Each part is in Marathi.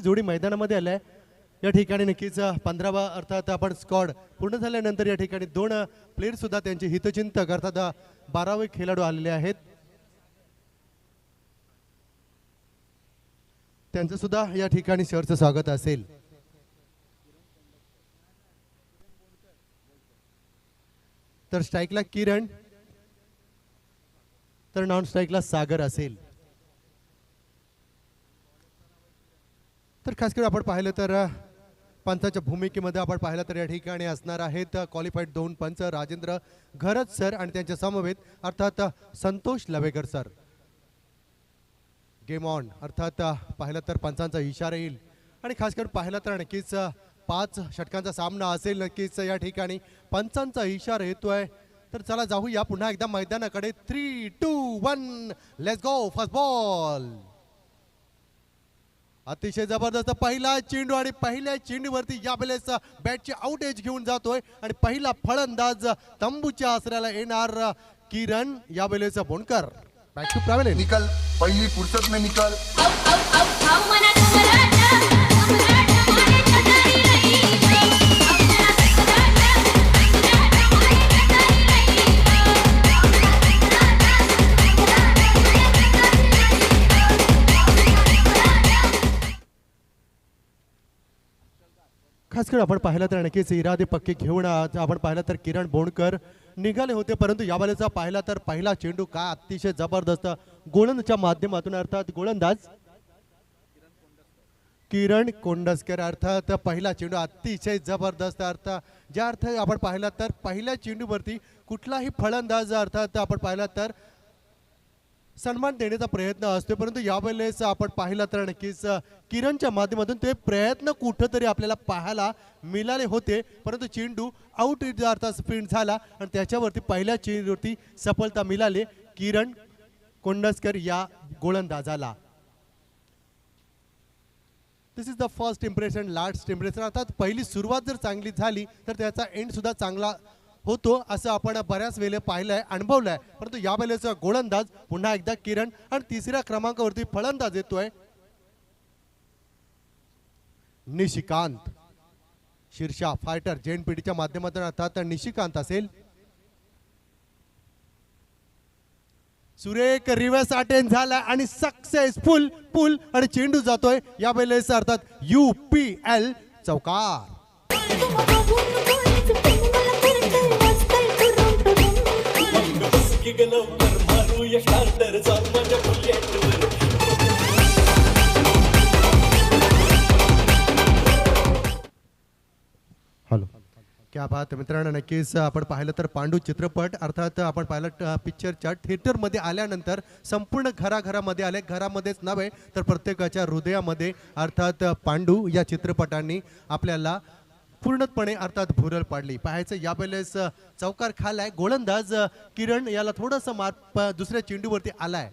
जोडी मैदानामध्ये आलाय। या ठिकाणी नक्कीच 15वा अर्थात आपण स्क्वॉड पूर्ण झाल्यानंतर या ठिकाणी 2 प्लेयर सुद्धा त्यांचे हितचिंतक अर्थात 12वे खेळाडू आलेले आहेत। त्यांचं सुद्धा या ठिकाणी शहरचं स्वागत असेल। तर स्ट्राइकला किरण, तर नॉन स्ट्राइकला सागर असेल। तर खास करून आपण पाहिलं तर पंचाच्या भूमिकेमध्ये आपण पाहिलं तर या ठिकाणी असणार आहेत क्वालिफाईड 2 पंच राजेंद्र घरत सर आणि त्यांच्या समवेत अर्थात Santosh Lavekar sir. Game on अर्थात पाहिलं तर पंचांचा इशारा येईल आणि खास करून पाहिलं तर नक्कीच 5 षटकांचा सामना असेल। नक्कीच या ठिकाणी पंचांचा इशारा येतोय। तर चला जाऊया पुन्हा एकदा मैदानाकडे। 3, 2, 1 लेट्स गो। फर्स्ट बॉल अतिशय जबरदस्त पहिला चेंडू आणि पहिल्या चेंडूवरती यावेळेस बॅटची आउट एज घेऊन जातोय आणि पहिला फलंदाज तंबूच्या आसऱ्याला येणार किरण यावेळेस बोनकर। बॅक टू प्रावेल निकल पहली फुर्सत में निकल। खास करून आपण पाहिलं तर नक्कीच इरादे पक्के घेऊन आपण पाहिलं तर किरण बोंडकर निघाले होते, परंतु यावेळेचा पाहिला तर पहिला चेंडू काय अतिशय जबरदस्त गोलंदाजच्या माध्यमातून अर्थात गोलंदाज किरण कोंडस्कर अर्थात पहिला चेंडू अतिशय जबरदस्त अर्थ ज्या अर्थ आपण पाहिला तर पहिल्या चेंडूवरती कुठलाही फलंदाज अर्थात आपण पाहिला तर सन्मान देण्याचा प्रयत्न असतो, परंतु यावेळेस आपण पाहिलं तर नक्कीच किरणच्या माध्यमातून ते प्रयत्न कुठंतरी आपल्याला पाहायला मिळाले होते, परंतु चेंडू आउट अर्थात स्पिन झाला आणि त्याच्यावरती पहिल्या चेंडूवरती सफलता मिळाली किरण कोंडस्कर या गोलंदाजाला। This is the first impression last impression अर्थात पहिली सुरुवात जर चांगली झाली तर त्याचा एंड सुद्धा चांगला होतो असं आपण बऱ्याच वेळेला पाहिलंय अनुभवलंय, परंतु या वेळेचा गोलंदाज पुन्हा एकदा किरण आणि तिसऱ्या क्रमांकावरती फलंदाज येतोय निशिकांत शीर्षा फायटर जेएनपीटीच्या माध्यमातून अर्थात निशिकांत असेल। सुरेख रिव्हर्स अटेम्प्ट झाला आणि सक्सेसफुल पुल आणि चेंडू जातोय या वेळेस अर्थात UPL चौकार। हॅलो क्या बात मित्रांनो, नक्कीच आपण पाहिलं तर पांडू चित्रपट अर्थात आपण पाहिलं पिक्चरच्या थिएटरमध्ये आल्यानंतर संपूर्ण घराघरामध्ये आले, घरामध्येच नव्हे तर प्रत्येकाच्या हृदयामध्ये अर्थात पांडू या चित्रपटांनी आपल्याला पूर्णपणे अर्थात भुरळ पाडली। पाहायचं यावेळेस चौकार खालाय गोलंदाज किरण याला थोडंसं मार दुसऱ्या चेंडूवरती आलाय।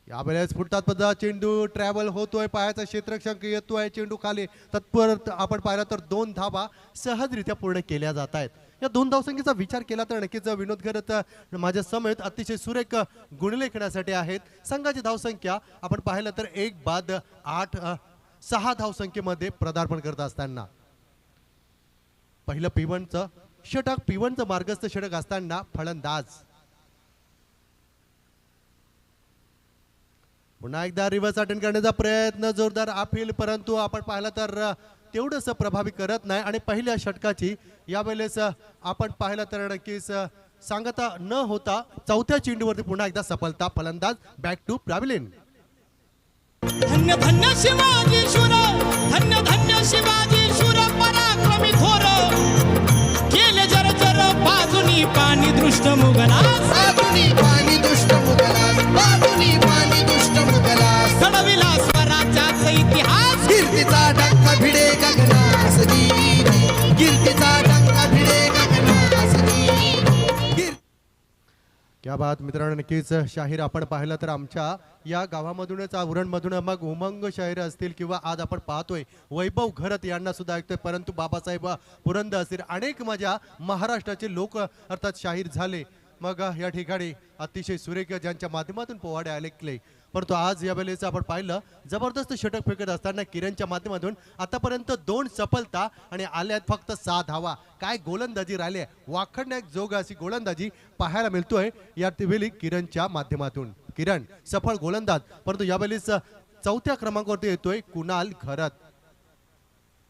यावेळेस फुटतात चेंडू ट्रॅव्हल होतोय, पायाचा क्षेत्ररक्षक येतोय, चेंडू खाली तत्पर आपण पाहिलं तर 2 धावा सहजरित्या पूर्ण केल्या जात आहेत। या 2 धावसंख्येचा विचार केला तर नक्कीच विनोद घरत माझ्या समेत अतिशय सुरेख गुणलेखनासाठी आहेत। संघाची धावसंख्या आपण पाहिलं तर 1 बाद 8 6 धावसंख्येमध्ये पदार्पण करत असताना पहिलं P1चं षटक P1चं मार्गस्थ षटक असताना फलंदाज पुन्हा एकदा रिव्हर्स अटेम्प्ट करण्याचा प्रयत्न जोरदार अपील, परंतु आपण पाहिलं तर तेवढंच प्रभावी करत नाही आणि पहिल्या षटकाची यावेळेस आपण पाहिलं तर नक्कीच सांगता न होता चौथ्या चेंडूवरती पुन्हा एकदा सफलता फलंदाज बॅक टू प्राविलिन। धन्य धन्य शिवाजी शूर, धन्य धन्य शिवाजी शूर पराक्रमी थोर, केले जर जर बाजूनी पाणी दृष्ट मुघलास, बाजूनी पाणी दुष्ट मुघलास, बाजूनी पाणी दुष्ट मुघलास, घडविला स्वराज्याचा इतिहास, कीर्तीचा डंका भिडे गगनास जी, कीर्तीचा डंका भिडे गगनास जी। क्या बात मित्रांनो, नक्कीच शाहीर आपण पाहिलं तर आमच्या या गावामधूनच उरणमधून मग उमंग शाहीर असतील किंवा आज आपण पाहतोय वैभव घरत यांना सुद्धा ऐकतोय, परंतु बाबासाहेब पुरंदर असतील अनेक माझ्या महाराष्ट्राचे लोक अर्थात शाहीर झाले। मग या ठिकाणी अतिशय सुरेख ज्यांच्या माध्यमातून पोवाडे ऐकले परंतु आज या वेळेस आपण पाहिलं जबरदस्त षटक फेकत असताना किरणच्या माध्यमातून आतापर्यंत 2 सफलता आणि आल्यात फक्त 6 धावा. काय गोलंदाजी राहिली आहे, वाखण्याजोग अशी गोलंदाजी पाहायला मिळतोय या वेळी किरणच्या माध्यमातून. किरण सफळ गोलंदाज, परंतु या वेळेस चौथ्या क्रमांकावरती येतोय कुणाल घरत.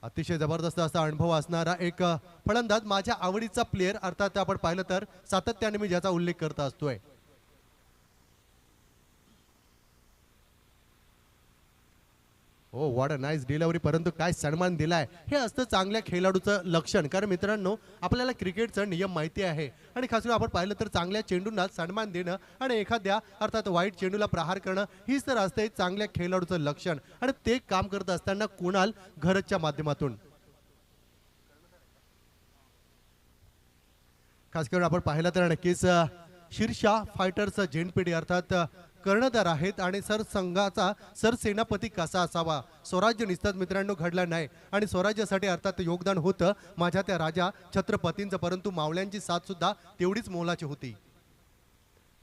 अतिशय जबरदस्त असा अनुभव असणारा एक फलंदाज, माझ्या आवडीचा प्लेयर. अर्थात आपण पाहिलं तर सातत्याने मी ज्याचा उल्लेख करत असतोय. हो, व्हॉट अ नाईस डिलिव्हरी. परंतु काय सन्मान दिलाय, हे असतं चांगल्या खेळाडूचं लक्षण. कारण मित्रांनो, आपल्याला क्रिकेटचा नियम माहिती आहे आणि खास करून आपण पाहिलं तर चांगल्या चेंडूंना सन्मान देणं आणि एखाद्या अर्थात वाईट चेंडूला प्रहार करणं हीच तर असते चांगल्या खेळाडूचं लक्षण. आणि ते काम करत असताना कुणाल घरच्या माध्यमातून खास करून आपण पाहिलं तर नक्कीच शीर्षा फायटर्स झेंडपिढी अर्थात कर्णधार आहेत आणि सरसंघाचा सरसेनापती कसा असावा. स्वराज्य निस्ताच मित्रांनो घडला नाही आणि स्वराज्यासाठी अर्थात योगदान होतं माझ्या त्या राजा छत्रपतींचं, परंतु मावळ्यांची साथ सुद्धा तेवढीच मोलाची होती.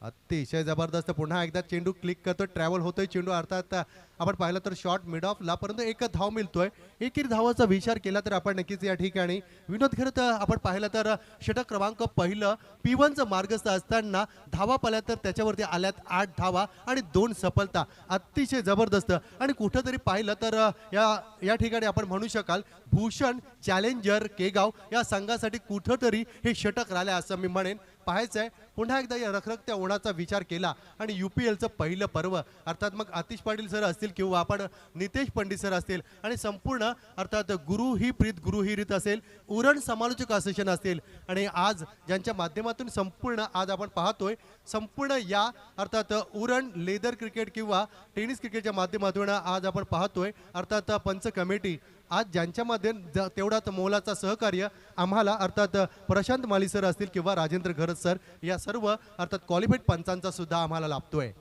अतिशय जबरदस्त. पुन्हा एकदा चेंडू क्लिक करतो, ट्रॅव्हल होतोय चेंडू. अर्थात आपण पाहिलं तर शॉर्ट मिड ऑफला, परंतु एक धाव मिळतोय. एकेरी धावाचा विचार केला तर आपण नक्कीच या ठिकाणी विनोद खरं तर आपण पाहिलं तर षटक क्रमांक पहिलं P1चं मार्गस्थ असताना धावा पाहिल्या तर त्याच्यावरती आल्यात 8 धावा आणि 2 सफलता. अतिशय जबरदस्त. आणि कुठंतरी पाहिलं तर या ठिकाणी आपण म्हणू शकाल भूषण चॅलेंजर केगाव या संघासाठी कुठंतरी हे षटक राहिले असं मी म्हणेन. पाहायचंय पुन्हा एकदा या रखरखत्या उन्हाचा विचार केला आणि UPLचं पहिलं पर्व अर्थात मग आतिश पाटील सर असतील किंवा आपण नितेश पंडित सर असतील आणि संपूर्ण अर्थात गुरु ही प्रीत गुरु ही रीत असेल, उरण समालोचक असोसिएशन असतील आणि आज ज्यांच्या माध्यमातून संपूर्ण आज आपण पाहतोय संपूर्ण या अर्थात उरण लेदर क्रिकेट किंवा टेनिस क्रिकेटच्या माध्यमातून आज आपण पाहतोय अर्थात पंच कमिटी आज ज्यांच्या मध्ये तेवढाच मोलाचा सहकार्य आम्हाला अर्थात प्रशांत माली सर असतील किंवा राजेंद्र घरत सर या सर्व अर्थात क्वालिफाईड पंचांचा सुद्धा आम्हाला लाभतोय.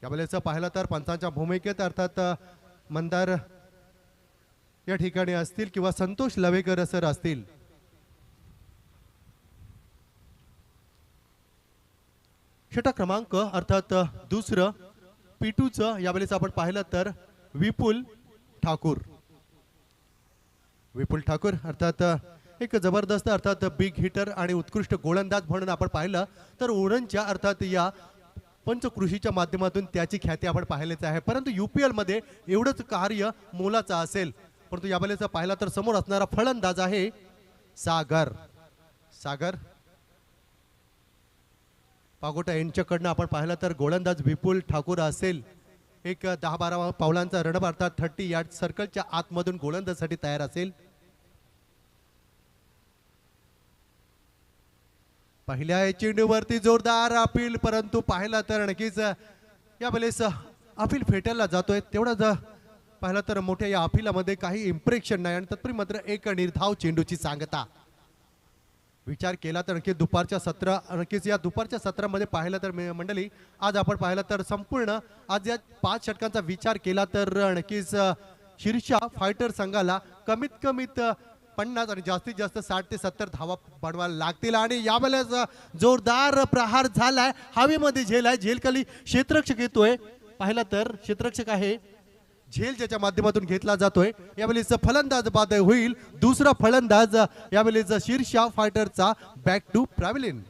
यावेळेस पाहिलं तर पंचांच्या भूमिकेत अर्थात मंदार या ठिकाणी असतील किंवा संतोष लवेकर सर असतील. षटक क्रमांक अर्थात दुसरं P2चं यावेळेस आपण पाहिलं तर विपुल ठाकूर अर्थात एक जबरदस्त अर्थात बिग हिटर आणि उत्कृष्ट गोलंदाज म्हणून आपण पाहिलं तर उरणच्या अर्थात या पंचकृषीच्या माध्यमातून त्याची ख्याती आपण पाहिलेच आहे. परंतु UPL मध्ये एवढंच कार्य मोलाचं असेल, परंतु यावेळेस पाहिला तर समोर असणारा फलंदाज आहे सागर पागोटा यांच्याकडनं आपण पाहिलं तर गोलंदाज विपुल ठाकूर असेल. एक 10-12 पावलांचा रणब अर्थात 30 यार्ड सर्कलच्या आतमधून गोलंदाजीसाठी तयार असेल. पहिल्या चेंडूवरती जोरदार अपील, परंतु पाहिला तर नक्कीच यावेळेस अपील फेटायला जातोय. तेवढाच पाहिला तर मोठ्या या अपिलामध्ये काही इम्प्रेशन नाही आणि तत्पूर्वी मात्र एक निर्धाव चेंडूची सांगता. विचार केला तर नक्की दुपारच्या सत्र नक्कीच या दुपारच्या सत्रामध्ये पाहिलं तर मंडळी आज आपण पाहिलं तर संपूर्ण आज या 5 षटकांचा विचार केला तर नक्कीच शीर्षा फायटर संघाला कमीत कमीत 50 आणि जास्तीत जास्त 60 ते 70 धावा बनवायला लागतील. आणि यावेळेस जोरदार प्रहार झालाय, हवेमध्ये झेल आहे, झेल खाली क्षेत्ररक्षक येतोय. पाहिला तर क्षेत्ररक्षक आहे झेल ज्याच्या माध्यमातून घेतला जातोय. यावेळेस फलंदाज बाद होईल, दुसरा फलंदाज यावेळेस शीर्षा फायटरचा बॅक टू प्रॅव्हलिन.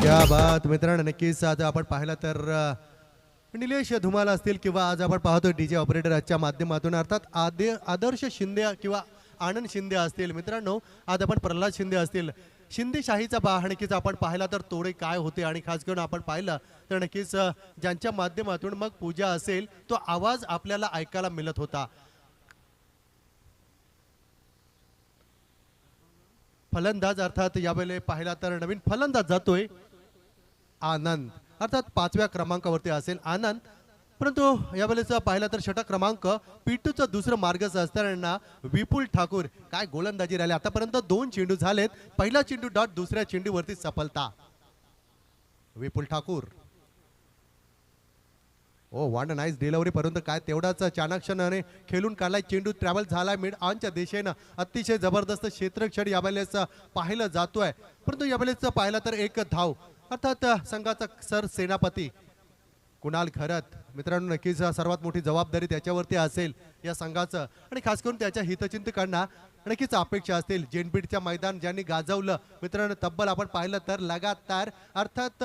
क्या बात मित्रांनो, नक्कीच आज आपण पाहिलं तर निलेश धुमाल असतील किंवा आज आपण पाहतो DJ ऑपरेटरच्या माध्यमातून अर्थात आदर्श शिंदे किंवा आनंद शिंदे असतील. मित्रांनो आज आपण प्रल्हाद शिंदे असतील. शिंदेशाहीचा नक्कीच आपण पाहिला तर तोडे काय होते आणि खास करून आपण पाहिलं तर नक्कीच ज्यांच्या माध्यमातून मग पूजा असेल तो आवाज आपल्याला ऐकायला मिळत होता. फलंदाज अर्थात यावेळेला पाहिला तर नवीन फलंदाज जातोय आनंद अर्थात 5व्या क्रमांकावरती असेल आनंद. परंतु यावेळेस पाहिला तर षटक क्रमांक P2चं दुसरं मार्गस्थ असताना विपुल ठाकूर काय गोलंदाजी राहिली. आतापर्यंत 2 चेंडू झालेत, पहिला चेंडू डॉट, दुसऱ्या चेंडूवरती सफलता. विपुल ठाकूर. ओ वाट नाईस डिलिव्हरी, परंतु काय तेवढाच चाणाक्षणाने खेळून काढलाय. चेंडू ट्रॅव्हल झालाय मिड ऑनच्या दिशेनं. अतिशय जबरदस्त क्षेत्रक्षण यावेळेस पाहिलं जातोय, परंतु यावेळेस पाहिलं तर एक धाव अर्थात संघाचा सर सेनापती कुणाल खरत. मित्रांनो नक्कीच सर्वात मोठी जबाबदारी त्याच्यावरती असेल या संघाचं, आणि खास करून त्याच्या हितचिंतकांना नक्कीच अपेक्षा असतील. जेनपीडच्या मैदान ज्यांनी गाजवलं मित्रांनो, तब्बल आपण पाहिलं तर लगातार अर्थात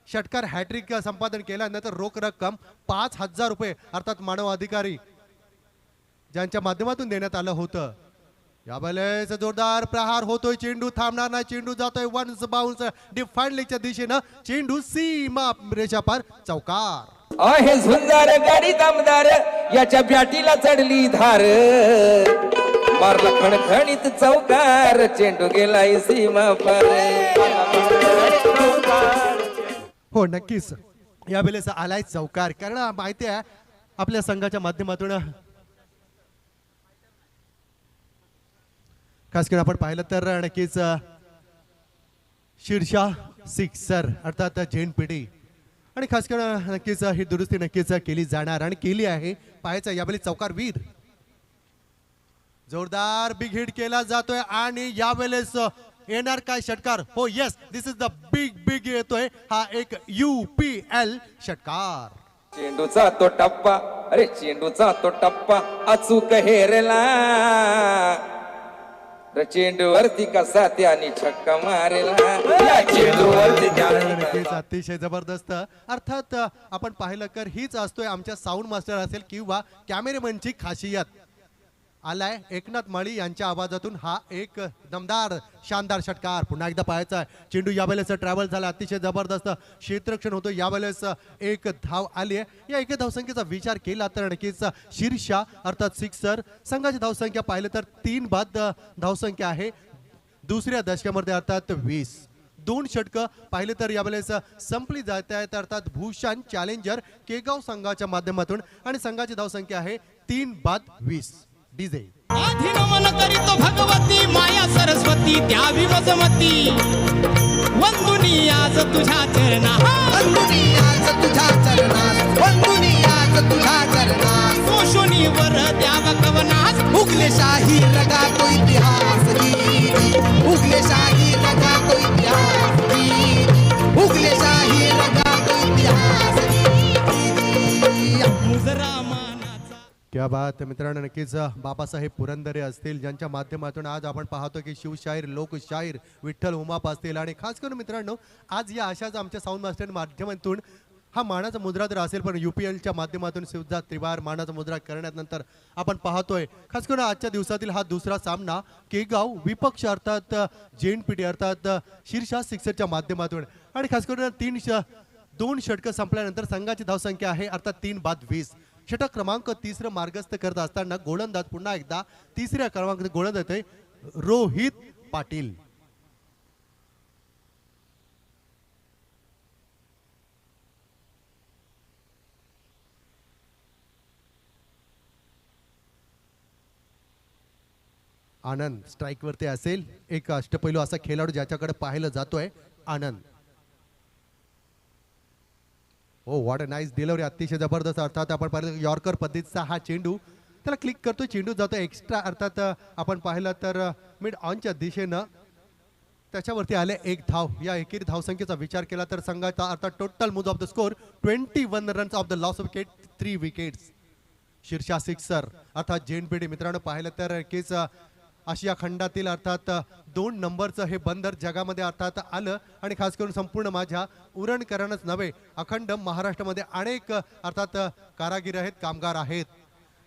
षटकार हॅट्रिक संपादन केल्यानंतर रोख रक्कम 5,000 रुपये अर्थात मानव अधिकारी ज्यांच्या माध्यमातून देण्यात आलं होतं. यावेळेस जोरदार प्रहार होतोय, चेंडू थांबणार नाही, चेंडू जातोय वन्स बाउन्स डिफाईन लेगच्या दिशेनं. चेंडू सीमा रेषा पार, चौकार. आहे झुंजार गाडी दमदार, याच्या बॅटीला चढली धार, मारला खणखणीत चौकार, चेंडू गेलाय सीमा पार. हो नक्कीच यावेळेस आलाय चौकार, कारण माहिती आहे आपल्या संघाच्या माध्यमातून खास करून आपण पाहिलं तर नक्कीच शीर्षा सिक्सर अर्थात झेन पिढी, आणि खास करून नक्कीच ही दुरुस्ती नक्कीच केली जाणार आणि केली आहे. पाहायचं यावेळी चौकार वीर, जोरदार बिग हिट केला जातोय आणि यावेळेस येणार काय षटकार. हो yes, this is the big येतोय हा एक UPL षटकार. चेंडूचा तो टप्पा, अरे चेंडूचा तो टप्पा अचूक हेरला, चेंडूवरती कसा त्याने छक्का मारला, या चेंडूवरती नक्कीच अतिशय जबरदस्त. अर्थात आपण पाहिलं तर हीच असतोय आमच्या साऊंड मास्टर असेल किंवा कॅमेरामॅनची खासियत. आलाय एकनाथ माळी यांच्या आवाजातून हा एक दमदार शानदार षटकार. पुन्हा एकदा पाहायचा चेंडू यावेळेस ट्रॅव्हल झाला, अतिशय जबरदस्त क्षेत्रक्षण होतो. यावेळेस एक धाव आली आहे. या एक धावसंख्येचा विचार केला तर नक्कीच शीर्षा अर्थात सिक्सर संघाची धावसंख्या पाहिलं तर 3 बाद धावसंख्या आहे दुसऱ्या दशकामध्ये अर्थात 20. 2 षटकं पाहिले तर यावेळेस संपली जात आहेत अर्थात भूषण चॅलेंजर केगाव संघाच्या माध्यमातून, आणि संघाची धावसंख्या आहे 3 बाद 20. डीजे आधी नमन करीतो भगवती माया सरस्वती द्यावी वजमती, वंदुनी आज तुझ्या चरणा, वंदुनी आज तुझ्या चरणास, वंदुनी आज तुझ्या चरणास, कोशोनी वर द्यावा कवनास, उगले शाही रगा तो इतिहास गीत, उगले शाही रगा तो इतिहास गीत, उगले शाही रगा तो इतिहास गीत. मुजरा मानाचा. क्या बात मित्रांनो, नक्कीच बाबासाहेब पुरंदरे असतील ज्यांच्या माध्यमातून आज आपण पाहतो की शिवशाहीर लोकशाहीर विठ्ठल उमाप असतील, आणि खास करून मित्रांनो आज या अशाच आमच्या साऊंड मास्टर माध्यमातून हा मानाचा मुद्रा तर असेल, पण UPLच्या माध्यमातून शिवजा त्रिवार मानाचा मुद्रा करण्यानंतर आपण पाहतोय खास करून आजच्या दिवसातील हा दुसरा सामना केगाव विपक्ष अर्थात JNPT अर्थात शीर्षा सिक्सरच्या माध्यमातून, आणि खास करून 2 षटकं संपल्यानंतर संघाची धावसंख्या आहे अर्थात 3 बाद 20. षटक क्रमांक 3 मार्गस्थ करत असताना गोलंदाज पुन्हा एकदा 3ऱ्या क्रमांकाचे गोलंदाज आहे रोहित पाटील. आनंद स्ट्राइक वरती असेल, एक अष्टपैलू असा खेळाडू ज्याच्याकडे पाहिलं जातोय आनंद. हो व्हॉट अ नाईस डिलिव्हरी, अतिशय जबरदस्त. अर्थात आपण पाहिलं यॉर्कर पद्धतीचा हा चेंडू त्याला क्लिक करतो, चेंडू जातो एक्स्ट्रा अर्थात आपण पाहिलं तर मिड ऑनच्या दिशेनं त्याच्यावरती आले एक धाव. या एकेरी धावसंख्येचा विचार केला तर संघाचा अर्थात टोटल मूज of the score 21 runs of the loss of wicket 3 wickets. शीर्षा सिक्सर अर्थात JNPT मित्रांनो पाहिलं तर नक्कीच आशिया खंडातील अर्थात 2 नंबरचं हे बंदर जगामध्ये अर्थात आलं, आणि खास करून संपूर्ण माझ्या उरणकरणच नव्हे अखंड महाराष्ट्रामध्ये अनेक अर्थात कारागीर आहेत, कामगार आहेत.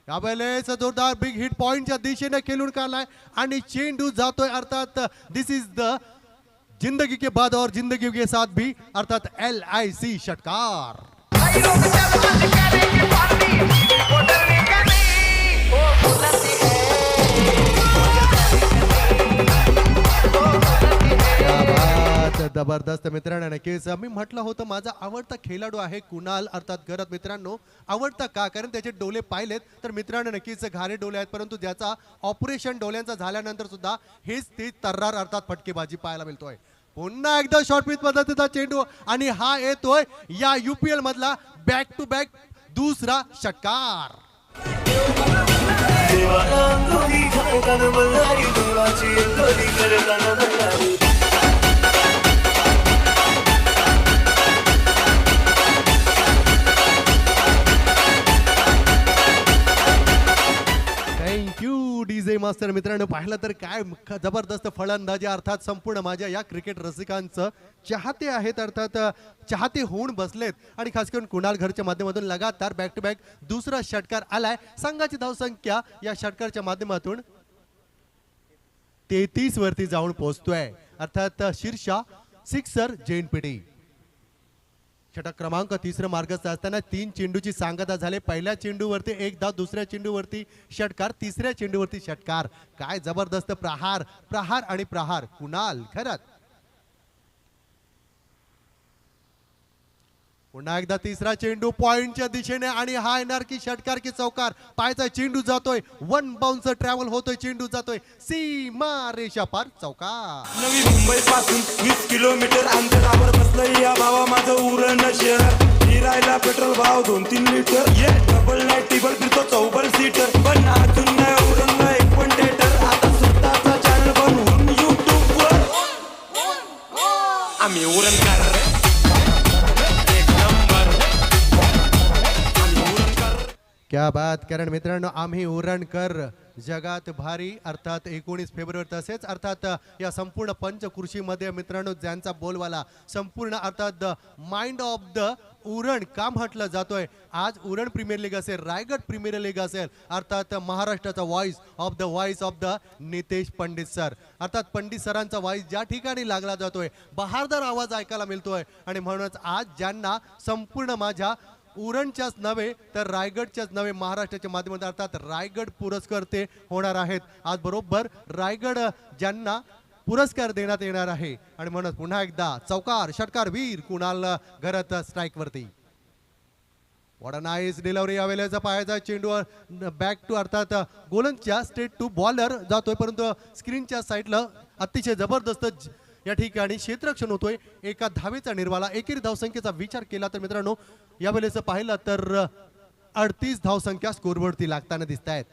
यावेळेस जोरदार बिग हिट पॉइंटच्या दिशेने खेळून काढलाय आणि चेंडू जातोय अर्थात दिस इज द जिंदगी के बाद और जिंदगी के साथ भी अर्थात LIC षटकार. जबरदस्त मित्रांनो, नक्कीच मी म्हटलं होतं माझा आवडता खेळाडू आहे कुणाल अर्थात घरात. मित्रांनो आवडता का, कारण त्याचे डोले पाहिलेत तर मित्रांनो नक्कीच घारे डोले आहेत, परंतु ज्याचा ऑपरेशन डोल्यांचा झाल्यानंतर सुद्धा हेच ते तर्रार अर्थात फटकेबाजी पाहायला मिळतोय. पुन्हा एकदा शॉर्ट पिच पद्धतीचा चेंडू आणि हा येतोय या UPL मधला बॅक टू बॅक दुसरा षटकार. देवाला अंगोली घालताना मल्हारी देवाची अंगोली करताना मल्हारी थँक्यू डीजे मास्टर. मित्रांनो पाहिलं तर काय जबरदस्त फलंदाजी अर्थात संपूर्ण माझ्या या क्रिकेट रसिकांचं चाहते आहेत अर्थात चाहते होऊन बसलेत आणि खास करून कुणाल घरच्या माध्यमातून लगातार बॅक टू बॅक दुसरा षटकार आलाय. संघाची धावसंख्या या षटकारच्या माध्यमातून 33 वरती जाऊन पोहोचतोय अर्थात शीर्षा सिक्सर जैन पिढी. षटक क्रमांक तिसरं मार्गस्थ असताना 3 चेंडूची सांगता झाले. पहिल्या चेंडूवरती एक धाव, दुसऱ्या चेंडूवरती षटकार, तिसऱ्या चेंडूवरती षटकार. काय जबरदस्त प्रहार प्रहार आणि प्रहार. कुणाल खरंच पुन्हा एकदा तिसरा चेंडू पॉइंटच्या दिशेने आणि हा येणार की षटकार की चौकार. पायचा चेंडू जातोय, वन बाउन्सर ट्रॅव्हल होतोय, चेंडू जातोय सीमा रेषा पार चौकार. नवी मुंबई पासून 20 किलोमीटर अंतरावर बसलंय या भावा माझं उरण शहर. हिरायला पेट्रोल भाव 2-3 लिटर. ये डबल नाही टेबल फिरतो 4 सीटर. पण अजून नाही उरणला 1 थिएटर. आता स्वतःचा चॅनल बनवून YouTube वर आम्ही उरणकार. क्या बात. कारण मित्रांनो आम्ही उरणकर जगात भारी अर्थात 19 फेब्रुवारी तसेच अर्थात या संपूर्ण पंचकृषीमध्ये मित्रांनो ज्यांचा बोलवाला संपूर्ण अर्थात माइंड ऑफ द उरण का म्हटलं जातोय. आज उरण प्रीमियर लीग असेल, रायगड प्रीमियर लीग असेल, अर्थात महाराष्ट्राचा voice of the Nitesh Pandit sir. अर्थात पंडित सरांचा व्हॉइस ज्या ठिकाणी लागला जातोय बहारदार आवाज ऐकायला मिळतोय आणि म्हणूनच आज ज्यांना संपूर्ण माझ्या उरणच्याच नव्हे तर रायगडच्याच नव्हे महाराष्ट्राच्या माध्यमातून अर्थात रायगड पुरस्कर्ते होणार आहेत. आज बरोबर रायगड ज्यांना पुरस्कार देण्यात येणार आहे आणि म्हणून पुन्हा एकदा चौकार षटकार वीर कुणाल घरात स्ट्राईक वरती. What a nice delivery. यावेळेचा पायाचा चेंडू बॅक टू अर्थात गोलंदच्या स्ट्रेट टू बॉलर जातोय परंतु स्क्रीनच्या साईडला अतिशय जबरदस्त या ठिकाणी क्षेत्ररक्षण होतोय. एका धावेचा निर्वाळा. एकेरी धावसंख्येचा विचार केला तर मित्रांनो यावेळेस पाहिलं तर 38 धावसंख्या स्कोरवरती लागताना दिसत आहेत.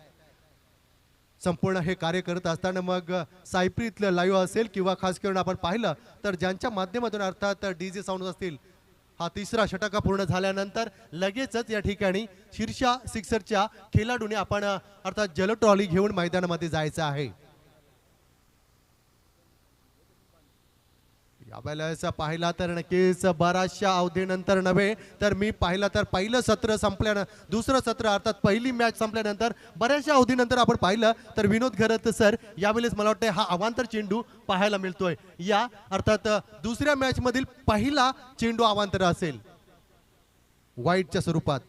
संपूर्ण हे कार्य करत असताना मग सायप्रीतलं लाईव्ह असेल किंवा खास करून आपण पाहिलं तर ज्यांच्या माध्यमातून अर्थात डीजे साऊंड असतील. हा तिसरा षटका पूर्ण झाल्यानंतर लगेचच या ठिकाणी शीर्षा सिक्सरच्या खेळाडूने आपण अर्थात जल ट्रॉली घेऊन मैदानामध्ये जायचं आहे. यावेळेस पाहिला तर नक्कीच बराचशा अवधीनंतर नव्हे तर मी पाहिला तर पहिलं सत्र संपल्यानंतर दुसरं सत्र अर्थात पहिली मॅच संपल्यानंतर बऱ्याचशा अवधीनंतर आपण पाहिलं तर विनोद घरत सर यावेळेस मला वाटतं हा अवांतर चेंडू पाहायला मिळतोय. या अर्थात दुसऱ्या मॅच मधील पहिला चेंडू अवांतर असेल वाईटच्या स्वरूपात.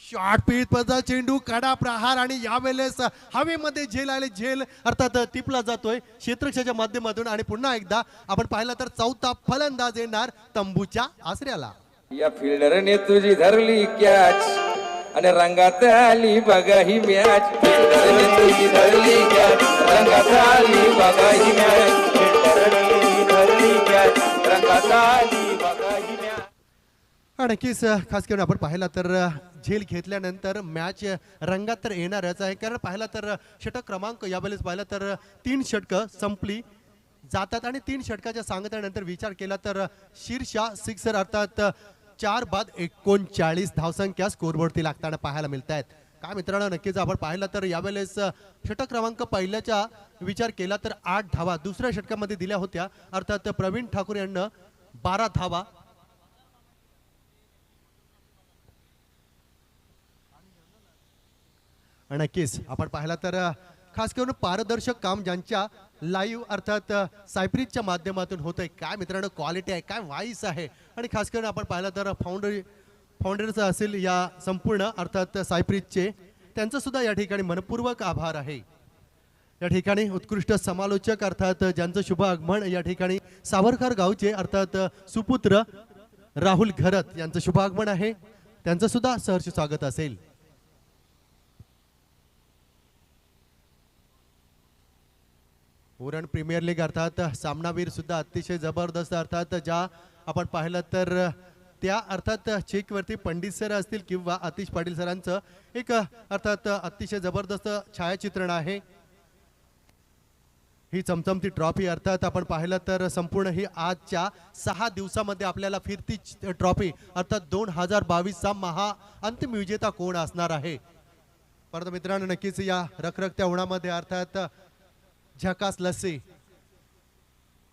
शॉर्ट पिच पचा चेंडू कडा प्रहार आणि यावेळेस हवेमध्ये झेल आले. झेल अर्थात टिपला जातोय क्षेत्ररक्षणाच्या माध्यमातून आणि पुन्हा एकदा आपण पाहिलं तर चौथा फलंदाज येणार तंबूच्या आसऱ्याला. या फिल्डरने तुझी धरली कॅच आणि रंगात आली बघा ही मॅच. फिल्डरने तुझी धरली कॅच रंगात आली बघा ही मॅच. फिल्डरने धरली कॅच रंगात आली बघा ही मॅच. नक्कीच खास करून आपण पाहिला तर झेल घेतल्यानंतर मॅच रंगात तर येणारच आहे. कारण पाहिला तर षटक क्रमांक यावेळेस पाहिला तर 3 षटकं संपली जातात आणि 3 षटकाच्या सांगतानंतर विचार केला तर शीर्षा सिक्सर अर्थात 4 बाद 39 धावसंख्या स्कोरवरती लागताना पाहायला मिळत आहेत. काय मित्रांनो नक्कीच आपण पाहिलं तर यावेळेस षटक क्रमांक पहिल्याचा विचार केला तर 8 धावा दुसऱ्या षटकामध्ये दिल्या होत्या. अर्थात प्रवीण ठाकूर यांना 12 धावा. नक्कीच आपण पाहिला तर खास करून पारदर्शक काम ज्यांच्या लाईव्ह अर्थात सायप्रीजच्या माध्यमातून होतंय. काय मित्रांनो क्वालिटी आहे, काय व्हाईस आहे आणि खास करून आपण पाहिलं तर फाउंडरचं असेल या संपूर्ण अर्थात सायप्रीजचे त्यांचं सुद्धा या ठिकाणी मनपूर्वक आभार आहे. या ठिकाणी उत्कृष्ट समालोचक अर्थात ज्यांचं शुभ आगमन या ठिकाणी सावरकर गावचे अर्थात सुपुत्र राहुल घरत यांचं शुभ आगमन आहे. त्यांचं सुद्धा सहर्ष स्वागत असेल. उरण प्रीमियर लीग अर्थात सामनावीर सुद्धा अतिशय जबरदस्त अर्थात ज्या आपण पाहिलं तर त्या अर्थात चेकवरती पंडित सर असतील किंवा आतिश पाटील सरांचं एक अर्थात अतिशय जबरदस्त छायाचित्रण आहे. ही चमचमती ट्रॉफी अर्थात आपण पाहिलं तर संपूर्ण ही आजच्या 6 दिवसामध्ये आपल्याला फिरती ट्रॉफी अर्थात 2022चा अंतिम विजेता कोण असणार आहे. परंतु मित्रांनो नक्कीच या रखरखत्या उन्हामध्ये अर्थात झकास लस्सी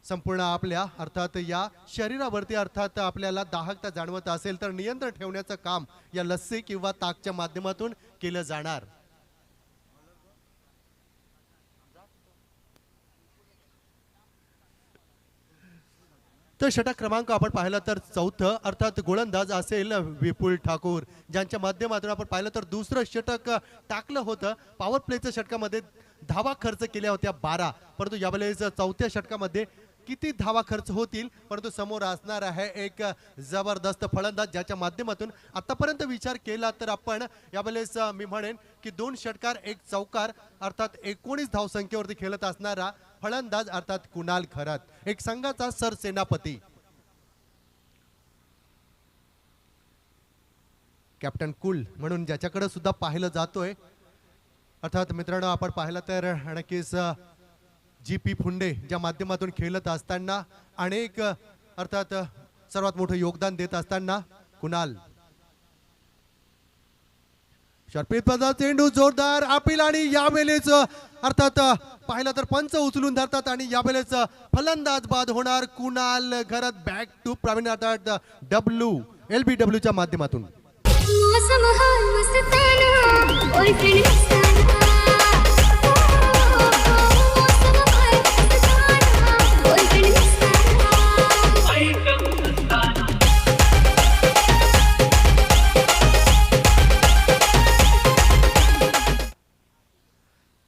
संपूर्ण आपल्या अर्थात या शरीरावरती अर्थात आपल्याला दाहकता जाणवत असेल तर नियंत्रण ठेवण्याचं काम या लस्सी किंवा ताकच्या माध्यमातून केलं जाणार. तर षटक क्रमांक आपण पाहिला तर चौथं अर्थात गोलंदाज असेल विपुल ठाकूर, ज्यांच्या माध्यमातून आपण पाहिलं तर दुसरं षटक टाकलं होतं. पॉवर प्लेच्या षटकामध्ये धावा खर्च केल्या होत्या 12, परंतु यावेळेस चौथ्या षटकामध्ये किती धावा खर्च होतील, परंतु समोर असणार आहे एक जबरदस्त फलंदाज ज्याच्या माध्यमातून आतापर्यंत विचार केला तर आपण यावेळेस मी म्हणेन की 2 षटकार 1 चौकार अर्थात 19 धावसंख्येवरती खेळत असणारा फलंदाज अर्थात कुणाल खरात, एक संघाचा सरसेनापती. कॅप्टन कुल म्हणून ज्याच्याकडे सुद्धा पाहिलं जातोय अर्थात मित्रांनो आपण पाहिलं तर नक्कीच GP फुंडे ज्या माध्यमातून खेळत असताना अनेक अर्थात सर्वात मोठं योगदान देत असताना कुणाल. शर्पितपदा चेंडू जोरदार अपील आणि यावेळेस अर्थात पाहिलं तर पंच उचलून धरतात आणि यावेळेस फलंदाज बाद होणार कुणाल घरात बॅक टू प्रवीण अर्थात LBW च्या माध्यमातून. मौसम हाल मस्ताना बॉयफ्रेंड मस्ताना मौसम हाल मस्ताना बॉयफ्रेंड मस्ताना.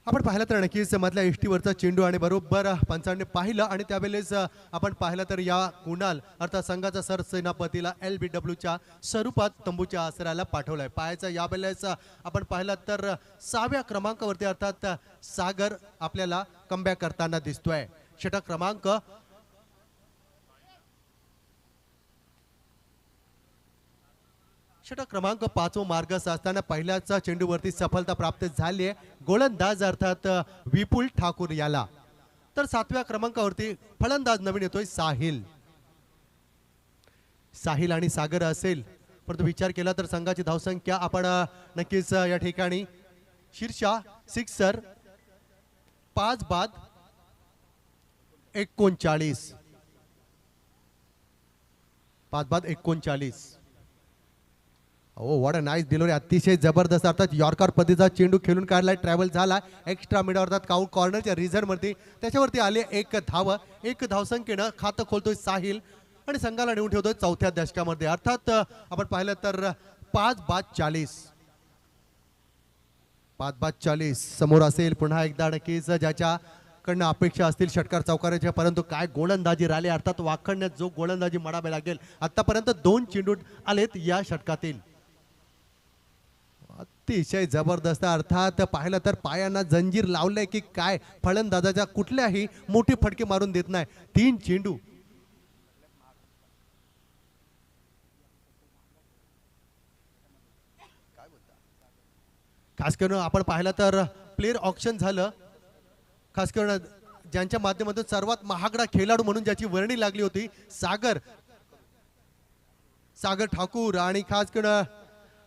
आपण पाहिलं तर नक्कीच मधल्या इष्टीवरचा चेंडू आणि बरोबर पंचांनी पाहिलं आणि त्यावेळेस आपण पाहिलं तर या कुणाल अर्थात संघाचा सरसेनापतीला LBW च्या स्वरूपात तंबूच्या आसराला पाठवलाय. पाहायचं यावेळेस आपण पाहिलं तर 6व्या क्रमांकावरती अर्थात सागर आपल्याला कमबॅक करताना दिसतोय. षटक क्रमांक षटक क्रमांक 5 मार्गस्थ असताना पहिल्याच चेंडूवरती सफलता प्राप्त झाली आहे गोलंदाज अर्थात विपुल ठाकूर याला. तर 7व्या क्रमांकावरती फलंदाज नवीन येतोय साहिल आणि सागर असेल, परंतु विचार केला तर संघाची धावसंख्या आपण नक्कीच या ठिकाणी शीर्षा सिक्सर 5 बाद 39 5 बाद 39. ओ व्हॉट अ नाईस डिलिव्हरी, अतिशय जबरदस्त अर्थात यॉर्कर पद्धतीचा चेंडू खेळून काढलाय, ट्रॅव्हल झाला एक्स्ट्रा मिड अर्थात काउंट कॉर्नरच्या रिझन वरती त्याच्यावरती आले एक धावसंख्येनं खातं खोलतोय साहिल आणि संघाला नेऊन ठेवतोय 4थ्या दशकामध्ये. अर्थात आपण पाहिलं तर 5 बाद 40 समोर असेल पुन्हा एकदा नक्कीच ज्याच्याकडनं अपेक्षा असतील षटकार चौकाराच्या, परंतु काय गोलंदाजी राहिली अर्थात वाखडण्यात जो गोलंदाजी मारावी लागेल. आतापर्यंत 2 चेंडू आलेत या षटकातील. अतिशय जबरदस्त अर्थात पाहिलं तर पायांना जंजीर लावलंय की काय, फलंदाजाच्या कुठल्याही मोठी फटके मारून देत नाही. 3 चेंडू खास करून आपण पाहिलं तर प्लेयर ऑक्शन झालं, खास करून ज्यांच्या माध्यमातून सर्वात महागडा खेळाडू म्हणून ज्याची वर्णी लागली होती सागर ठाकूर आणि खास करून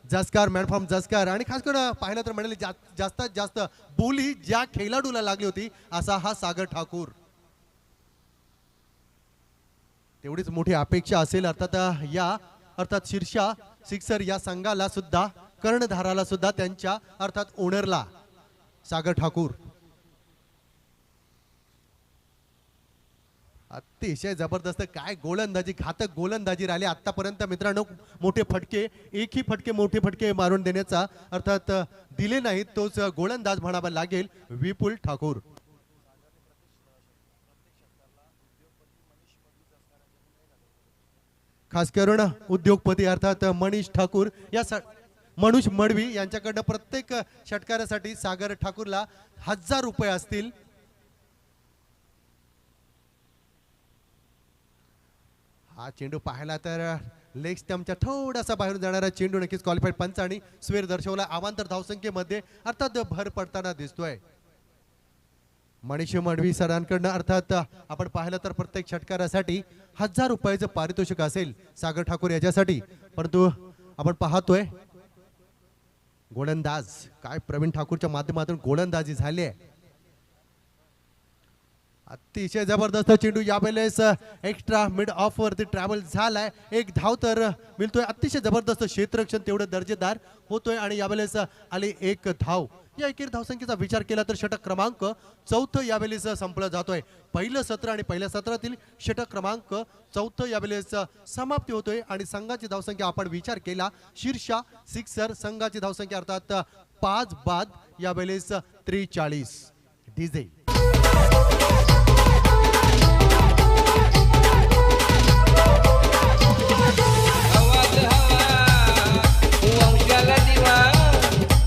जसकार मॅन फ्रॉम जसकार आणि खास करून पाहिलं तर म्हणाले जास्तीत जास्त बोली ज्या खेळाडूला लागली होती असा हा सागर ठाकूर. तेवढीच मोठी अपेक्षा असेल अर्थात या अर्थात शीर्षा सिक्सर या संघाला सुद्धा कर्णधाराला सुद्धा त्यांच्या अर्थात ओनरला सागर ठाकूर. अतिशय जबरदस्त काय गोलंदाजी, घातक गोलंदाजी राहिली आतापर्यंत मित्रांनो. मोठे फटके मारून देण्याचा अर्थात दिले नाहीत, तोच गोलंदाज म्हणावा लागेल विपुल ठाकूर. खास करून उद्योगपती अर्थात मनीष मडवी यांच्याकडनं प्रत्येक षटकारासाठी सागर ठाकूरला 1000 रुपये असतील. हा चेंडू पाहिला तर लेग स्टम्पच्या थोडासा बाहेरून जाणारा चेंडू नक्कीच क्वालिफाईड पंच आणि स्वेर दर्शवला अवांतर धावसंख्येमध्ये अर्थात भर पडताना दिसतोय. मनीष मडवी सरांकडनं अर्थात आपण पाहिलं तर प्रत्येक षटकारासाठी 1000 रुपयाचं पारितोषिक असेल सागर ठाकूर याच्यासाठी. परंतु आपण पाहतोय गोलंदाज काय प्रवीण ठाकूरच्या माध्यमातून गोलंदाजी झाली आहे. अतिशय जबरदस्त चेंडू यावेळेस एक्स्ट्रा मिड ऑफ वरती ट्रॅव्हल झालाय. एक धाव तर मिळतोय. अतिशय जबरदस्त क्षेत्ररक्षण तेवढं दर्जेदार होतोय आणि यावेळेस आली एक धाव. या एकेरी धावसंख्येचा विचार केला तर षटक क्रमांक 4 यावेळेस संपला जातोय. पहिलं सत्र आणि पहिल्या सत्रातील षटक क्रमांक 4 यावेळेस समाप्ती होतोय आणि संघाची धावसंख्या आपण विचार केला शीर्षा सिक्सर संघाची धावसंख्या अर्थात 5 बाद यावेळेस 43. डीजे आवाज हवा वंशाला दिवा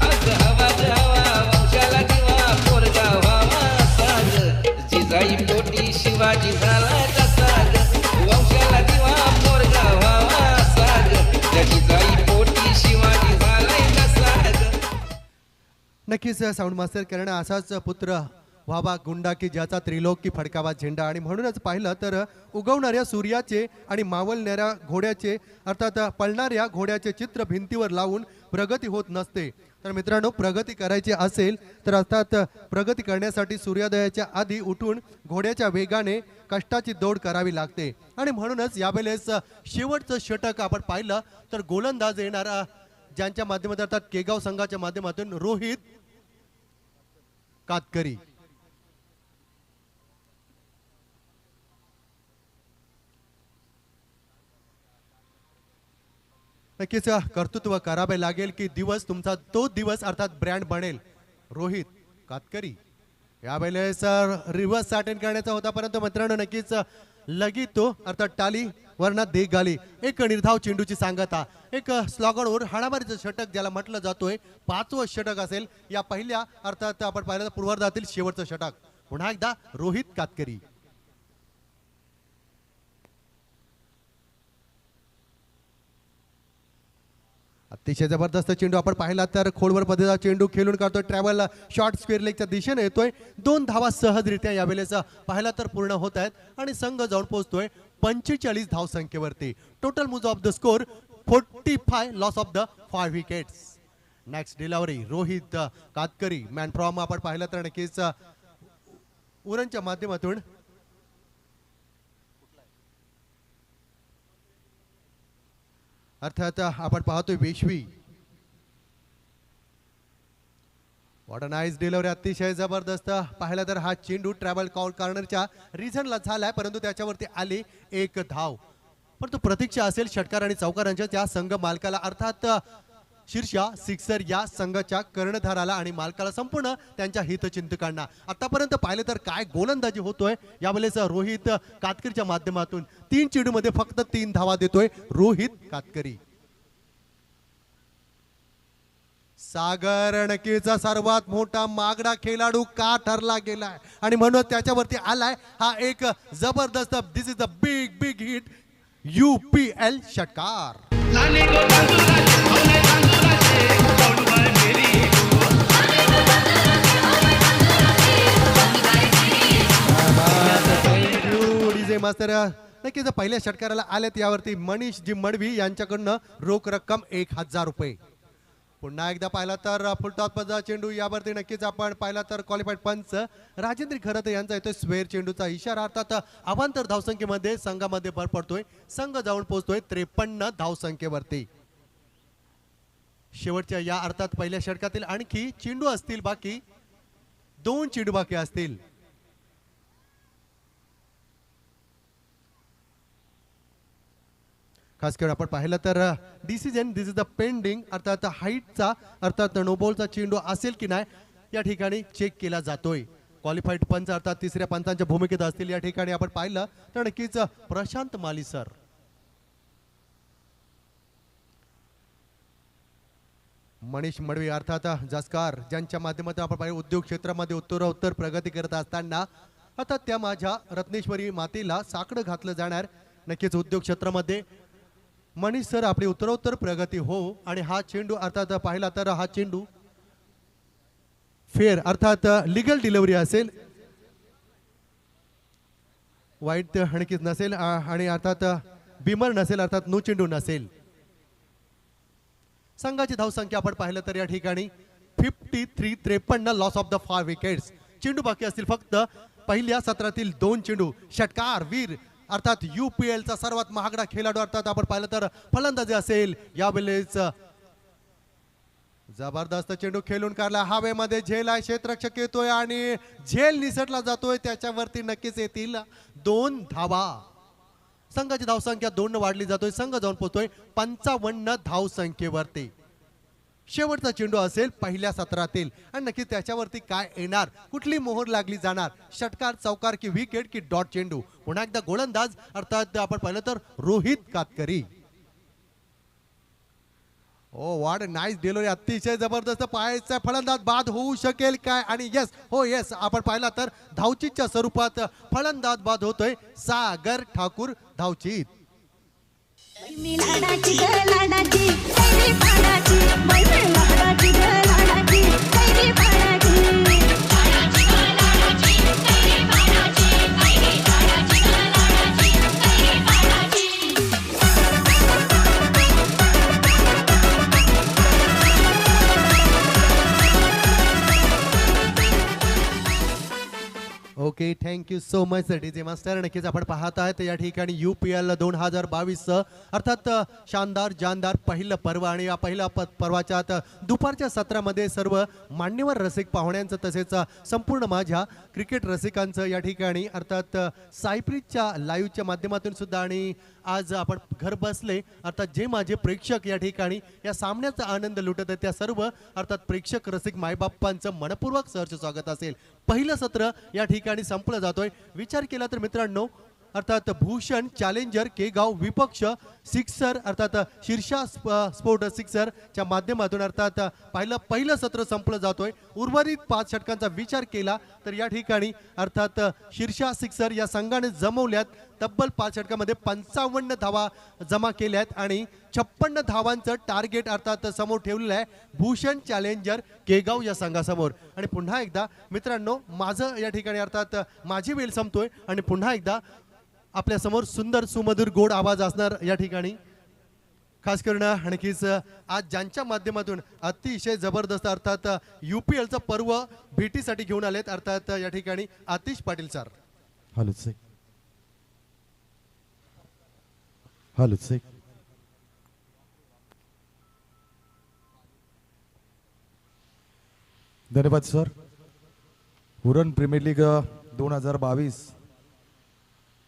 आज आवाज हवा वंशाला दिवा पोरगा व्हावा साग जिजाई पोटी शिवाजी झाला कसाग वंशाला दिवा पोरगा व्हावा साग जिजाई पोटी शिवाजी झालाय कसाग. नक्कीच साऊंड मास्टर करणं असाच पुत्र व्हावा गुंडा की ज्याचा त्रिलोकी फडकावा झेंडा. आणि म्हणूनच पाहिलं तर उगवणाऱ्या सूर्याचे आणि मावळणाऱ्या घोड्याचे अर्थात पळणाऱ्या घोड्याचे चित्र भिंतीवर लावून प्रगती होत नसते. तर मित्रांनो प्रगती करायची असेल तर अर्थात प्रगती करण्यासाठी सूर्योदयाच्या आधी उठून घोड्याच्या वेगाने कष्टाची दौड करावी लागते. आणि म्हणूनच यावेळेस शेवटचं षटक आपण पाहिलं तर गोलंदाज येणारा ज्यांच्या माध्यमातून अर्थात केगाव संघाच्या माध्यमातून रोहित कातकरी. नक्कीच कर्तृत्व करावे लागेल की दिवस तुमचा तो दिवस अर्थात ब्रँड बनेल. रोहित कातकरी यावेळेस रिव्हर्स अटेंड करण्याचा होता परंतु मित्रांनो नक्कीच लगेच तो अर्थात टाली वरना देग गाली. एक निर्धाव चेंडूची सांगता एक स्लॉगनवर हाणामारीचं षटक ज्याला म्हटलं जातोय 5वं षटक असेल या पहिल्या अर्थात आपण पाहिलं पूर्वार्धातील शेवटचं षटक. पुन्हा एकदा रोहित कातकरी. अतिशय जबरदस्त चेंडू आपण पाहिला तर खोलवर पद्धतीचा चेंडू खेळून काढतोय. ट्रॅव्हल शॉर्ट स्क्वेअर लेगच्या दिशेने येतोय. 2 धावा सहजरित्या यावेळेस पाहिला तर पूर्ण होत आहेत आणि संघ जाऊन पोहोचतोय 45 धावसंख्येवरती. टोटल मूज of the score 45 loss of the 5 wickets. Next delivery Rohit Katkari man from आपण पाहिलं तर नक्कीच उरणच्या माध्यमातून अर्थात आपण पाहतोय Veshvi. What a nice delivery. अतिशय जबरदस्त पाहिला तर हा चेंडू ट्रॅव्हल कॉर्नरच्या रिझनला झालाय परंतु त्याच्यावरती आली एक धाव. परंतु प्रतीक्षा असेल षटकार आणि चौकारांच्या त्या संघ मालकाला अर्थात शीर्षा सिक्सर या संघाच्या कर्णधाराला आणि मालकाला संपूर्ण त्यांच्या हितचिंतकांना. आतापर्यंत पाहिलं तर काय गोलंदाजी होतोय यावेळेस रोहित कातकरीच्या माध्यमातून. 3 चेंडूमध्ये फक्त 3 धावा देतोय रोहित कातकरी. सागर नक्कीचा सर्वात मोठा मागडा खेळाडू का ठरला गेलाय आणि म्हणून त्याच्यावरती आलाय हा एक जबरदस्त this is the big big hit UPL षटकार. डीजे मास्तर नक्कीच पहिल्या षटकाराला आलेत यावरती मनीष जी मडवी यांच्याकडनं रोख रक्कम 1000 रुपये. पुन्हा एकदा पाहिला तर फुलटॉसचा चेंडू यावरती नक्कीच आपण पाहिला तर क्वालिफाईड पंच राजेंद्र खरते यांचा येतोय स्क्वेअर चेंडूचा इशारा. अर्थात अवांतर धावसंख्येमध्ये संघामध्ये भर पडतोय. संघ जाऊन पोहोचतोय 53 धावसंख्येवरती. शेवटच्या या अर्थात पहिल्या षटकातील आणखी चेंडू असतील बाकी 2 चेंडू बाकी असतील. खास करून आपण पाहिलं तर decision this is the pending अर्थात हाईटचा अर्थात नो बॉलचा चेंडू असेल की नाही या ठिकाणी चेक केला जातोय. क्वालिफाईड पंच अर्थात तिसऱ्या पंचांच्या भूमिकेत असतील या ठिकाणी आपण पाहिलं तर नक्कीच प्रशांत माली सर. मनीष मडवी अर्थात जसकार ज्यांच्या माध्यमातून आपण पाहिलं उद्योग क्षेत्रामध्ये उत्तरोत्तर प्रगती करत असताना आता त्या माझ्या रत्नेश्वरी मातेला साकडं घातलं जाणार नक्कीच उद्योग क्षेत्रामध्ये मनीष सर आपली उत्तरोत्तर प्रगती हो आणि हा चेंडू अर्थात पाहिला तर हा चेंडू फेअर अर्थात लिगल डिलिव्हरी असेल, वाईट हणकीच नसेल आणि अर्थात बिमर नसेल, अर्थात नो चेंडू नसेल. संघाची धावसंख्या आपण पाहिलं तर या ठिकाणी 53-53 लॉस ऑफ द 5 विकेट्स. चेंडू बाकी असतील फक्त पहिल्या सत्रातील 2 चेंडू. षटकार वीर अर्थात UPL चा सर्वात महागडा खेळाडू अर्थात आपण पाहिलं तर फलंदाजी असेल यावेळेस जबरदस्त चेंडू खेळून काढला. हवेमध्ये झेल आहे, क्षेत्ररक्षक येतोय आणि झेल निसटला जातोय, त्याच्यावरती नक्कीच येतील 2 धावा. संघाची धावसंख्या 2 ने वाढली जातोय. संघ जाऊन पोहोचतोय 55 धावसंख्येवरती. शेवटचा चेंडू असेल पहिल्या सत्रातील आणि नक्की त्याच्यावरती काय येणार, कुठली मोहर लागली जाणार, षटकार चौकार की विकेट की डॉट चेंडू. पुन्हा एकदा गोलंदाज अर्थात आपण पाहिलं तर रोहित कातकरी. ओ व्हॉट नाईस डिलिव्हरी, अतिशय जबरदस्त. पाहायचा फलंदाज बाद होऊ शकेल काय आणि यस हो यस आपण पाहिला तर धावचीतच्या स्वरूपात फलंदाज बाद होतोय सागर ठाकूर धावचीत. मी लाडाची ग लाडाची कैरी पाडाची बैल लाडाची ग लाडाची कैरी पाडाची लाडाची ग लाडाची कैरी पाडाची कैरी पाडाची ग लाडाची कैरी पाडाची. Okay thank you so much DJ master. नक्कीच आपण पाहत आहेत या ठिकाणी UPL 2022 अर्थात शानदार जानदार पहिलं पर्व आणि या पहिल्या पर्वाच्या आत दुपारच्या सत्रामध्ये सर्व मान्यवर रसिक पाहुण्यांचं तसेच संपूर्ण माझ्या क्रिकेट रसिकांचं या ठिकाणी अर्थात सायप्रीजच्या लाईव्हच्या माध्यमातून सुद्धा आणि आज आपण घर बसले अर्थात जे माझे प्रेक्षक या ठिकाणी या सामन्याचा आनंद लुटत आहेत त्या सर्व अर्थात प्रेक्षक रसिक मायबाप्पांचं मनपूर्वक सहर्ष स्वागत असेल. पहिलं सत्र या ठिकाणी संपलं जातोय. विचार केला तर मित्रांनो अर्थात भूषण चॅलेंजर केगाव विपक्ष सिक्सर अर्थात शीर्षा स्पोर्ट सिक्सर च्या माध्यमातून अर्थात पहिलं सत्र संपलं जातोय. उर्वरित 5 षटकांचा विचार केला तर या ठिकाणी अर्थात शीर्षा सिक्सर या संघाने जमवल्यात तब्बल 5 षटकामध्ये 55 धावा जमा केल्यात आणि 56 धावांचं टार्गेट अर्थात समोर ठेवलेलं आहे भूषण चॅलेंजर केगाव या संघासमोर. आणि पुन्हा एकदा मित्रांनो माझं या ठिकाणी अर्थात माझी वेळ संपतोय आणि पुन्हा एकदा आपल्या समोर सुंदर सुमधुर गोड आवाज असणार या ठिकाणी खास करून आणखीच आज ज्यांच्या माध्यमातून अतिशय जबरदस्त अर्थात UPLचं पर्व भेटीसाठी घेऊन आलेत अर्थात या ठिकाणी आतिश पाटील सर. हॅलो से हॅलो से धन्यवाद सर. उरण प्रीमियर लीग 2022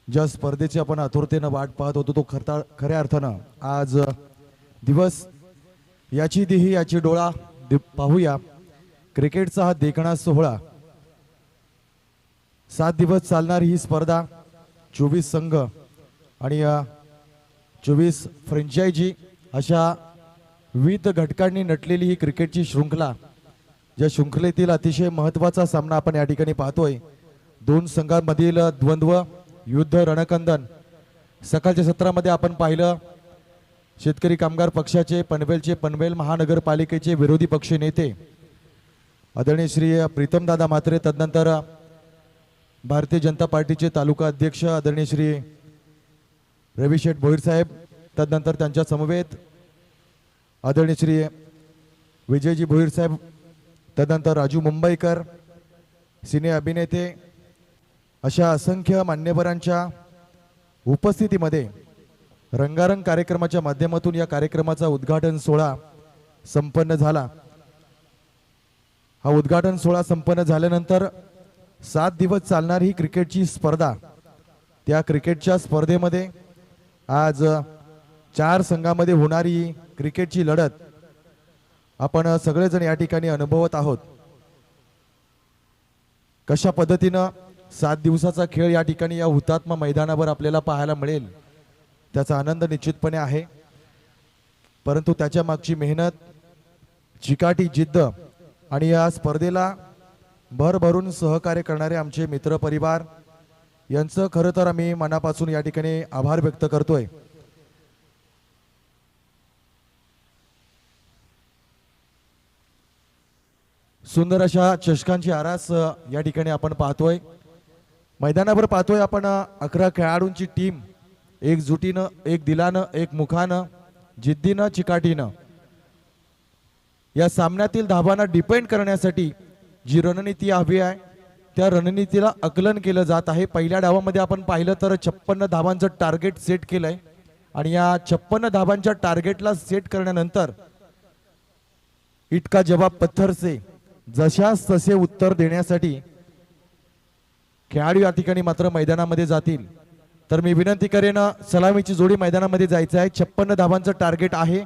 ज्या स्पर्धेची आपण आतुरतेनं वाट पाहत होतो तो खऱ्या अर्थानं आज दिवस याची देही याची डोळा पाहूया. क्रिकेटचा हा देखणा सोहळा 7 दिवस चालणारी ही स्पर्धा 24 संघ आणि 24 फ्रँचायझी अशा विविध घटकांनी नटलेली ही क्रिकेटची शृंखला, ज्या शृंखलेतील अतिशय महत्त्वाचा सामना आपण या ठिकाणी पाहतोय. 2 संघांमधील द्वंद्व युद्ध रणकंदन. सकाळच्या सत्रामध्ये आपण पाहिलं शेतकरी कामगार पक्षाचे पनवेल महानगरपालिकेचे विरोधी पक्ष नेते आदरणीय श्री प्रीतमदादा म्हात्रे, तदनंतर भारतीय जनता पार्टीचे तालुका अध्यक्ष आदरणीय श्री रविशेठ भोईर साहेब, तदनंतर त्यांच्या समवेत आदरणीय श्री विजयजी भोईर साहेब, तदनंतर राजू मुंबईकर, सिने अभिनेते, अशा असंख्य मान्यवरांच्या उपस्थितीमध्ये रंगारंग कार्यक्रमाच्या माध्यमातून या कार्यक्रमाचा उद्घाटन सोहळा संपन्न झाला. हा उद्घाटन सोहळा संपन्न झाल्यानंतर 7 दिवस चालणारी ही क्रिकेटची स्पर्धा, त्या क्रिकेटच्या स्पर्धेमध्ये आज 4 संघांमध्ये होणारी क्रिकेटची लढत आपण सगळेजण या ठिकाणी अनुभवत आहोत. कशा पद्धतीनं 7 दिवसाचा खेळ या ठिकाणी या हुतात्मा मैदानावर आपल्याला पाहायला मिळेल त्याचा आनंद निश्चितपणे आहे. परंतु त्याच्या मागची मेहनत, चिकाटी जिद्द आणि या स्पर्धेला भरभरून सहकार्य करणारे आमचे मित्रपरिवार, यांचं खरं तर आम्ही मनापासून या ठिकाणी आभार व्यक्त करतोय. सुंदर अशा चषकांची आरास या ठिकाणी आपण पाहतोय. मैदानावर पाहतोय आपण 11 खेळाडूंची टीम एकजुटीनं, एक दिलानं, एक मुखानं, जिद्दीनं, चिकाटीनं या सामन्यातील धावांना डिपेंड करण्यासाठी जी रणनीती हवी आहे त्या रणनीतीला आकलन केलं जात आहे. पहिल्या डावामध्ये आपण पाहिलं तर 56 धावांचं टार्गेट सेट केलंय आणि या 56 धावांच्या टार्गेटला सेट करण्यानंतर इटका जवाब पत्थर से जशास तसे उत्तर देण्यासाठी खेळाडू या ठिकाणी मात्र मैदानामध्ये जातील. तर मी विनंती करेन सलामीची जोडी मैदानामध्ये जायचं आहे. 56 धावांचं टार्गेट आहे.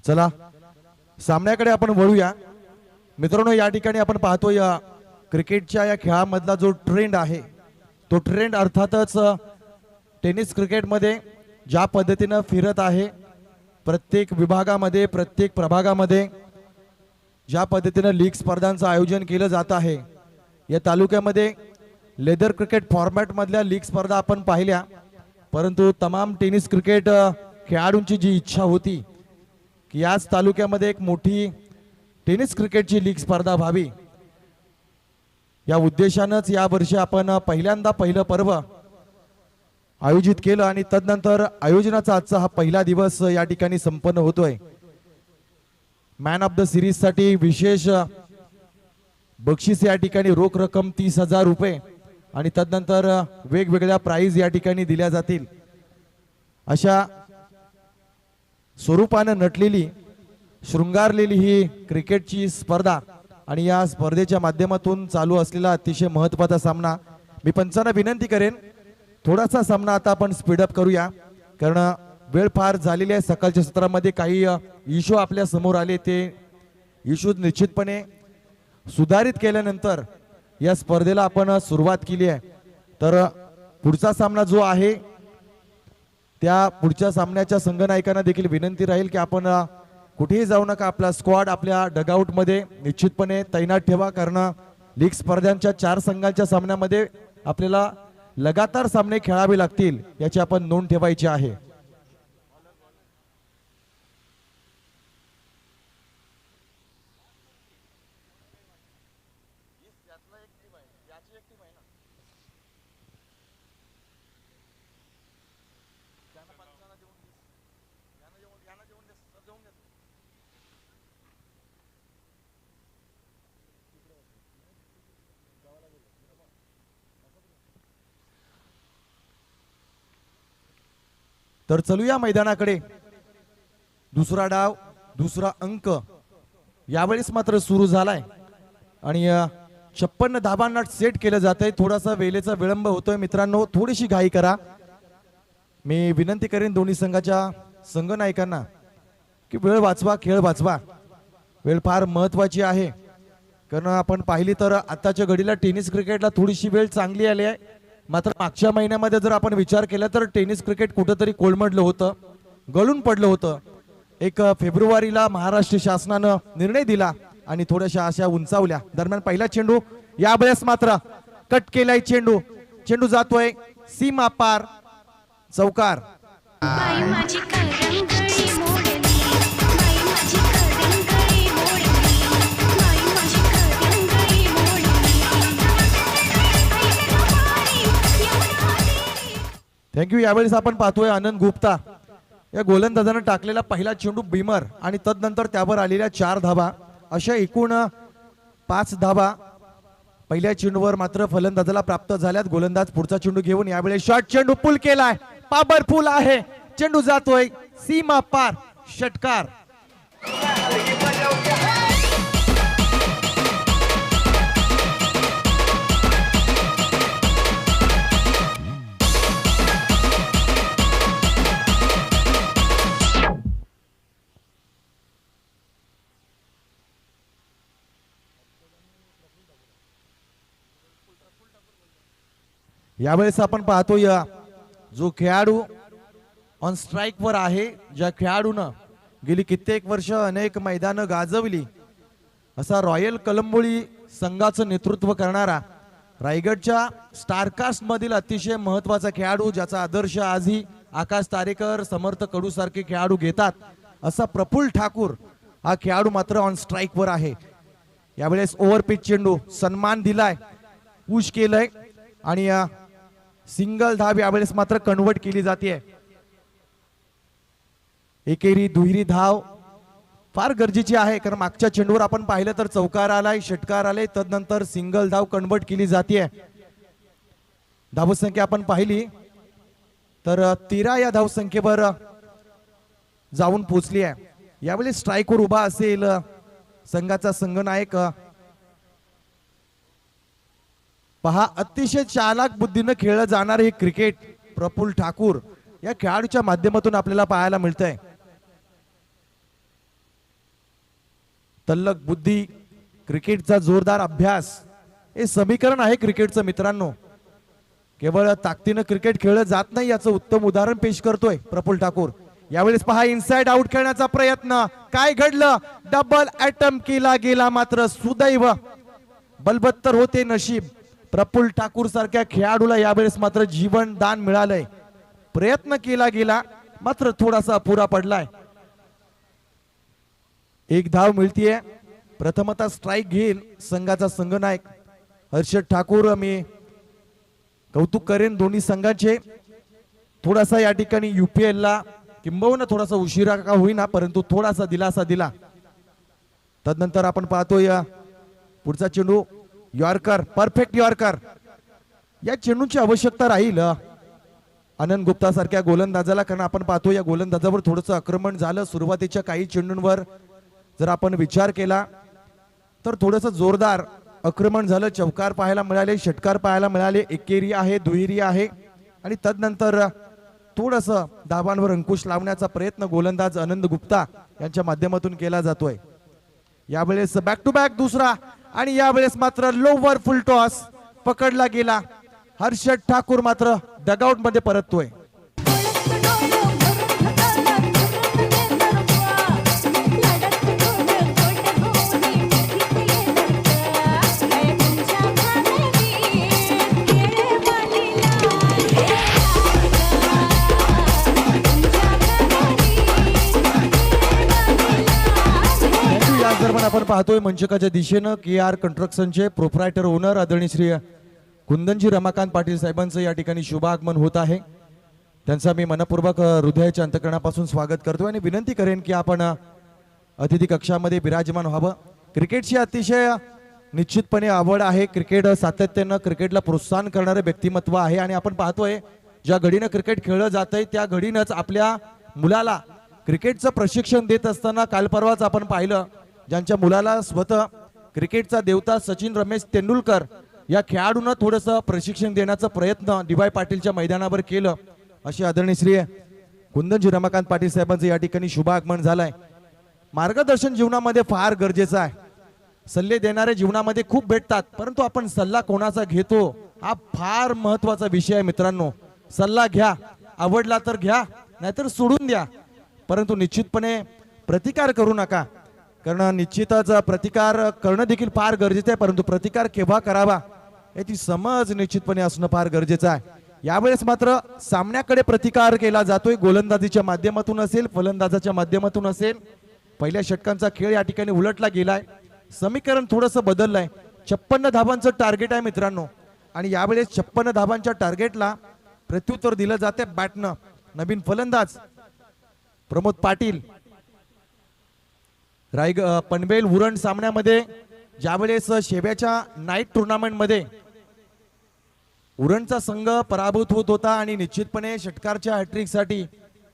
चला सामन्याकडे आपण वळूया. मित्रांनो, या ठिकाणी आपण पाहतोय क्रिकेटच्या या खेळामधला जो ट्रेंड आहे तो ट्रेंड अर्थातच टेनिस क्रिकेटमध्ये ज्या पद्धतीनं फिरत आहे, प्रत्येक विभागामध्ये, प्रत्येक प्रभागामध्ये ज्या पद्धतीनं लीग स्पर्धांचं आयोजन केलं जात आहे, या तालुक्यामध्ये लेदर क्रिकेट फॉर्मॅटमधल्या लीग स्पर्धा आपण पाहिल्या. परंतु तमाम टेनिस क्रिकेट खेळाडूंची जी इच्छा होती की याच तालुक्यामध्ये एक मोठी टेनिस क्रिकेटची लीग स्पर्धा व्हावी, या उद्देशानंच या वर्षी आपण पहिल्यांदा पहिलं पर्व आयोजित केलं आणि तदनंतर आयोजनाचा आजचा हा पहिला दिवस या ठिकाणी संपन्न होतोय. मॅन ऑफ द सिरीज साठी विशेष बक्षीस या ठिकाणी रोख रक्कम 30,000 रुपये आणि तदनंतर वेगवेगळ्या प्राइज या ठिकाणी दिल्या जातील. अशा स्वरूपानं नटलेली, शृंगारलेली ही क्रिकेटची स्पर्धा आणि या स्पर्धेच्या माध्यमातून चालू असलेला अतिशय महत्त्वाचा सामना. मी पंचांना विनंती करेन थोडासा सामना आता आपण स्पीडअप करूया, कारण वेळ फार झालेली आहे. सकाळच्या सत्रामध्ये काही इश्यू आपल्या समोर आले, ते इश्यू निश्चितपणे सुधारित केल्यानंतर या स्पर्धेला आपण सुरुवात केली आहे. तर पुढचा सामना जो आहे त्या पुढच्या सामन्याच्या संघनायकांना देखील विनंती राहील की आपण कुठेही जाऊ नका, आपला स्क्वॉड आपल्या डगआउटमध्ये निश्चितपणे तैनात ठेवा, कारण लीग स्पर्धांच्या 4 संघांच्या सामन्यामध्ये आपल्याला लगातार सामने खेळावे लागतील याची आपण नोंद ठेवायची आहे. तर चलूया मैदानाकडे. दुसरा डाव, दुसरा अंक यावेळेस मात्र सुरू झालाय आणि 56 धाबांना सेट केलं जात आहे. थोडासा वेळेचा विलंब होतोय मित्रांनो, थोडीशी घाई करा. मी विनंती करेन दोन्ही संघाच्या संघनायकांना की वेळ वाचवा, खेळ वाचवा. वेळ फार महत्वाची आहे, कारण आपण पाहिली तर आताच्या घडीला टेनिस क्रिकेटला थोडीशी वेळ चांगली आली आहे. मात्र मागच्या महिन्यामध्ये जर आपण विचार केला तर टेनिस क्रिकेट कुठंतरी कोलमडलं होतं, गळून पडलं होतं. 1 फेब्रुवारीला महाराष्ट्र शासनानं निर्णय दिला आणि थोड्याशा आशा उंचावल्या. दरम्यान पहिला चेंडू यावेळेस मात्र कट केलाय. चेंडू जातोय सीमा पार, चौकार. बाई माझी करंगळी मोडली, बाई माझी करंगळी मोडली, बाई माझी करंगळी मोडली. थँक्यू. यावेळेस आपण पाहतोय आनंद गुप्ता या गोलंदाजानं टाकलेला पहिला चेंडू बीमर आणि तदनंतर त्यावर आलेल्या 4 धाबा, अशा एकूण 5 धाबा पहिल्या चेंडूवर मात्र फलंदाजाला प्राप्त झाल्यात. गोलंदाज पुढचा चेंडू घेऊन यावेळेस शॉर्ट चेंडू पुल केलाय, पावरफुल आहे. चेंडू जातोय सीमा पार, षटकार. यावेळेस आपण पाहतोय जो खेळाडू ऑन स्ट्राईक वर आहे, ज्या खेळाडूनं गेली कित्येक वर्ष अनेक मैदानं गाजवली, असा रॉयल कलंबोळी संघाचं नेतृत्व करणारा रायगडच्या स्टारकास्ट मधील अतिशय महत्वाचा खेळाडू, ज्याचा आदर्श आजही आकाश तारेकर, समर्थ कडू सारखे खेळाडू घेतात, असा प्रफुल्ल ठाकूर हा खेळाडू मात्र ऑन स्ट्राईक वर आहे. यावेळेस ओव्हरपिच चेंडू सन्मान दिलाय, पुश केलंय आणि सिंगल धाव यावेळेस मात्र कन्वर्ट केली जाते. एकेरी दुहेरी धाव फार गरजेची आहे, कारण मागच्या चेंडूवर आपण पाहिलं तर चौकार आलाय, षटकार आले, तदनंतर सिंगल धाव कन्वर्ट केली जाते. धावसंख्या आपण पाहिली तर 13 या धावसंख्येवर जाऊन पोहोचली आहे. यावेळी स्ट्राईकवर उभा असेल संघाचा संघनायक. पहा, अतिशय चालाक बुद्धीनं खेळलं जाणार हे क्रिकेट प्रफुल्ल ठाकूर या खेळाडूच्या माध्यमातून आपल्याला पाहायला मिळतंय. तल्लक बुद्धी, क्रिकेटचा जोरदार अभ्यास हे समीकरण आहे क्रिकेटचं मित्रांनो. केवळ ताकदीनं क्रिकेट खेळलं जात नाही याचं उत्तम उदाहरण पेश करतोय प्रफुल्ल ठाकूर. यावेळेस पहा, इनसाइड आउट खेळण्याचा प्रयत्न, काय घडलं, डबल अटेम्प्ट केला गेला, मात्र सुदैव बलबत्तर होते नशीब. प्रफुल्ल ठाकूर सारख्या खेळाडूला यावेळेस मात्र जीवन दान मिळालंय. प्रयत्न केला गेला मात्र थोडासा अपुरा पडलाय. एक धाव मिळतीये. प्रथमतः स्ट्राईक घेईल संघाचा संघनायक हर्षद ठाकूर. मी कौतुक करेन दोन्ही संघाचे. थोडासा या ठिकाणी UPL ला किंबहुना थोडासा उशिरा का होईना, परंतु थोडासा दिलासा दिला. तदनंतर आपण पाहतोय पुढचा चेंडू, यॉर्कर, परफेक्ट यॉर्कर. या चेंडूची आवश्यकता राहील आनंद गुप्ता सारख्या गोलंदाजाला, कारण आपण पाहतो या गोलंदाजावर थोडंसं आक्रमण झालं. सुरुवातीच्या काही चेंडूंवर जर आपण विचार केला तर थोडंसं जोरदार आक्रमण झालं. चौकार पाहायला मिळाले, षटकार पाहायला मिळाले, एकेरी आहे, दुहेरी आहे आणि तदनंतर थोडंसं धावांवर अंकुश लावण्याचा प्रयत्न गोलंदाज आनंद गुप्ता यांच्या माध्यमातून केला जातोय. यावेळेस बॅक टू बॅक दुसरा आणि यावेळेस मात्र लोवर फुल टॉस पकडला गेला. हर्षद ठाकूर मात्र डगआउट मध्ये परततोय. याच दरम्यान आपण पाहतोय मंचकाच्या दिशेनं KR कंस्ट्रक्शनचे प्रोप्रायटर ओनर आदरणीय श्री कुंदनजी रमाकांत पाटील साहेबांचं या ठिकाणी शुभागमन होत आहे. त्यांचा मी मनपूर्वक हृदयाच्या अंतकरणापासून स्वागत करतोय आणि विनंती करेन की आपण अतिथी कक्षामध्ये विराजमान व्हावं. क्रिकेटची अतिशय निश्चितपणे आवड आहे. क्रिकेट सातत्यानं क्रिकेटला प्रोत्साहन करणारे व्यक्तिमत्व आहे आणि आपण पाहतोय ज्या घडीनं क्रिकेट खेळलं जातंय त्या घडीनंच आपल्या मुलाला क्रिकेटचं प्रशिक्षण देत असताना काल परवाच आपण पाहिलं, ज्यांच्या मुलाला स्वतः क्रिकेटचा देवता सचिन रमेश तेंडुलकर या खेळाडूंना थोडंसं प्रशिक्षण देण्याचा प्रयत्न DY पाटीलच्या मैदानावर केलं. अशी आदरणीय श्री कुंदनजी रमाकांत पाटील साहेबांचं या ठिकाणी शुभागमन झालंय. मार्गदर्शन जीवनामध्ये फार गरजेचं आहे. सल्ले देणारे जीवनामध्ये खूप भेटतात, परंतु आपण सल्ला कोणाचा घेतो हा फार महत्वाचा विषय आहे मित्रांनो. सल्ला घ्या, आवडला तर घ्या, नाहीतर सोडून द्या, परंतु निश्चितपणे प्रतिकार करू नका, कारण निश्चितच प्रतिकार करणं देखील फार गरजेचं आहे. परंतु प्रतिकार केव्हा करावा याची समज निश्चितपणे असणं फार गरजेचं आहे. यावेळेस मात्र सामन्याकडे प्रतिकार केला जातोय. गोलंदाजीच्या माध्यमातून असेल, फलंदाजाच्या माध्यमातून असेल. पहिल्या षटकांचा खेळ या ठिकाणी उलटला गेलाय. समीकरण थोडंसं बदललंय. 56 धावांचं टार्गेट आहे मित्रांनो आणि यावेळेस 56 धावांच्या टार्गेटला प्रत्युत्तर दिलं जाते बॅटनं. नवीन फलंदाज प्रमोद पाटील. पनवेल उरण सामन्यामध्ये ज्यावेळेस शेव्याच्या नाईट टुर्नामेंट मध्ये उरणचा संघ पराभूत होत होता आणि निश्चितपणे षटकारच्या हॅट्रिक साठी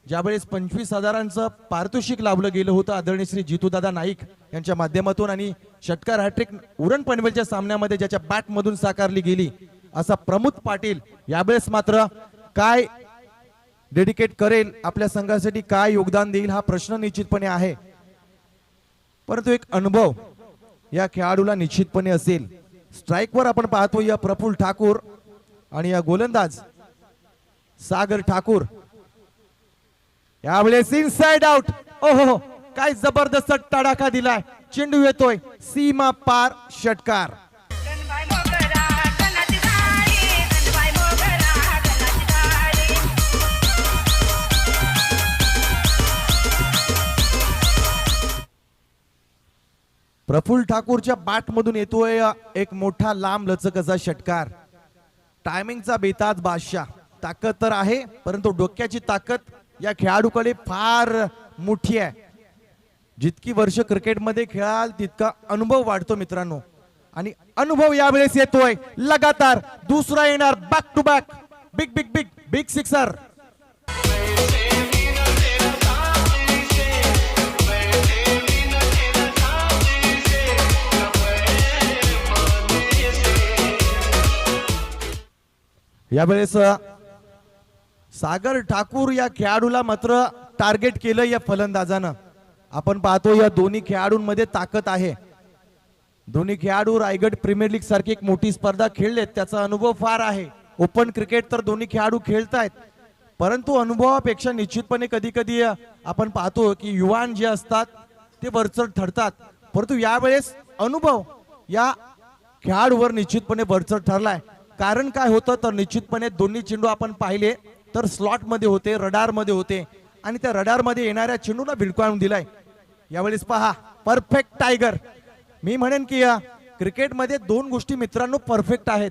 ज्यावेळेस 25,000चं पारितोषिक लावलं गेलं होतं आदरणीय श्री जितूदादा नाईक यांच्या माध्यमातून आणि षटकार हॅट्रिक उरण पनवेलच्या सामन्यामध्ये ज्याच्या बॅट मधून साकारली गेली असा प्रमोद पाटील यावेळेस मात्र काय डेडिकेट करेल आपल्या संघासाठी, काय योगदान देईल हा प्रश्न निश्चितपणे आहे. परंतु एक अनुभव या खेळाडूला निश्चितपणे असेल. स्ट्राईकवर आपण पाहतो या प्रफुल्ल ठाकूर आणि या गोलंदाज सागर ठाकूर यावेळेस इनसाइड आउट. ओहो, काय जबरदस्त तडाखा दिलाय. चेंडू येतोय सीमा पार, षटकार. गणबाई मोगरा गणाची झाडी, गणबाई मोगरा गणाची झाडी. प्रफुल्ल ठाकूरच्या बॅट मधून येतोय एक मोठा लांब लचक असा षटकार. टायमिंगचा बेताज बादशाह. ताकद तर आहे, परंतु डोक्याची ताकद या खेळाडूकडे फार मोठी आहे. जितकी वर्ष क्रिकेटमध्ये खेळाल तितका अनुभव वाढतो मित्रांनो. आणि अनुभव यावेळेस येतोय लगातार. दुसरा येणार back to back. Big big big big sixer. यावेळेस सागर ठाकूर या खेळाडूला मात्र टार्गेट केलं या फलंदाजानं. आपण पाहतो या दोन्ही खेळाडूंमध्ये ताकद आहे. दोन्ही खेळाडू रायगड प्रीमियर लीग सारखी एक मोठी स्पर्धा खेळलेत, त्याचा अनुभव फार आहे. ओपन क्रिकेट तर दोन्ही खेळाडू खेळतायत, परंतु अनुभवापेक्षा निश्चितपणे कधी कधी आपण पाहतो की युवान जे असतात ते वरचढ ठरतात, परंतु यावेळेस अनुभव या खेळाडूवर निश्चितपणे वरचढ ठरलाय. कारण काय होतं तर निश्चितपणे दोन्ही चेंडू आपण पाहिले तर स्लॉट मध्ये होते, रडार मध्ये होते आणि त्या रडार मध्ये येणाऱ्या चेंडूला भिडकावून दिलाय. यावेळेस पहा परफेक्ट टायगर. मी म्हणेन की क्रिकेटमध्ये दोन गोष्टी मित्रांनो परफेक्ट आहेत.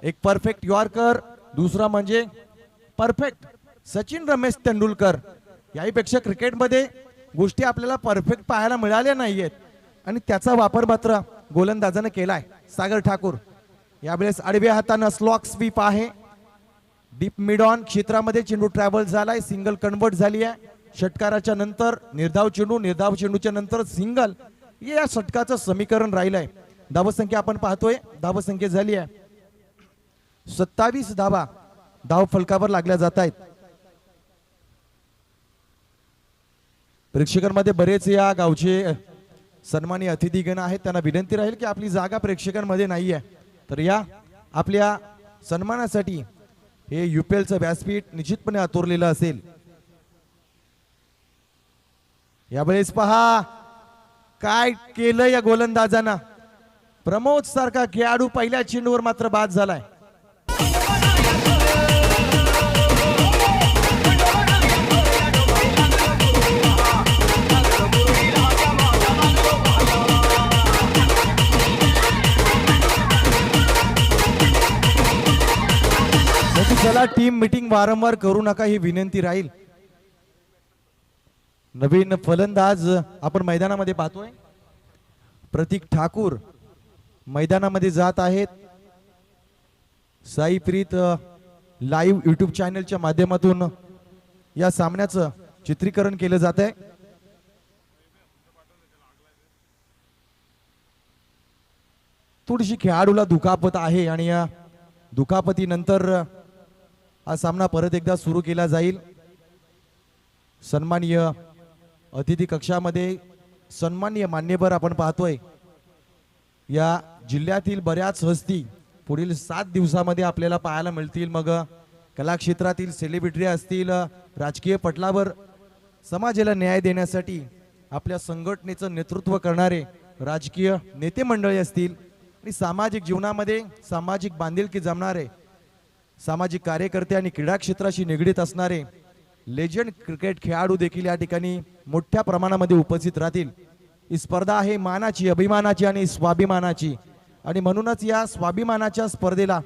एक परफेक्ट यॉर्कर, दुसरा म्हणजे परफेक्ट सचिन रमेश तेंडुलकर. याहीपेक्षा क्रिकेटमध्ये गोष्टी आपल्याला परफेक्ट पाहायला मिळाल्या नाहीयेत आणि त्याचा वापर मात्र गोलंदाजाने केलाय. सागर ठाकूर यावेळेस आडव्या हाताने स्लॉक स्वीप आहे. डीप मिड ऑन क्षेत्रामध्ये चेंडू ट्रॅव्हल झालाय, सिंगल कन्वर्ट झाली आहे. षटकाराच्या नंतर निर्धाव चेंडू, निर्धाव चेंडूच्या नंतर सिंगल, या षटकाचं समीकरण राहिलंय. धावसंख्या आपण पाहतोय, धावसंख्या झाली आहे 27 धावा धाव फलकावर लागल्या जात आहेत. प्रेक्षकांमध्ये बरेच या गावचे सन्मानी अतिथीगण आहेत, त्यांना विनंती राहील की आपली जागा प्रेक्षकांमध्ये नाही आहे, तर या आपल्या सन्मानासाठी हे युपीएलचं व्यासपीठ निश्चितपणे आतुरलेलं असेल. यावेळेस पहा काय केलं या गोलंदाजांना. प्रमोद सारखा खेळाडू पहिल्या चेंडूवर मात्र बाद झालाय. चला टीम मीटिंग वारंवार करू नका ही विनंती राहील. नवीन फलंदाज आपण मैदानामध्ये पाहतोय. प्रतीक ठाकूर मैदानामध्ये जात आहेत. साई प्रीत लाईव्ह युट्यूब चॅनलच्या माध्यमातून या सामन्याचं चित्रीकरण केलं जात आहे. थोडीशी खेळाडूला दुखापत आहे आणि या दुखापतीनंतर हा सामना परत एकदा सुरू केला जाईल. सन्माननीय अतिथी कक्षामध्ये सन्माननीय मान्यवर आपण पाहतोय. या जिल्ह्यातील बऱ्याच हस्ती पुढील 7 दिवसामध्ये आपल्याला पाहायला मिळतील. मग कला क्षेत्रातील सेलिब्रिटी असतील, राजकीय पटलावर समाजाला न्याय देण्यासाठी आपल्या संघटनेचं नेतृत्व करणारे राजकीय नेते मंडळी असतील आणि सामाजिक जीवनामध्ये सामाजिक बांधिलकी जमणारे सामाजिक कार्यकर्ते आणि क्रीडा क्षेत्राशी निगडीत असणारे लेजंड क्रिकेट खेळाडू देखील या ठिकाणी मोठ्या प्रमाणामध्ये उपस्थित राहतील. ही स्पर्धा आहे मानाची, अभिमानाची आणि स्वाभिमानाची आणि म्हणूनच या स्वाभिमानाच्या स्पर्धेला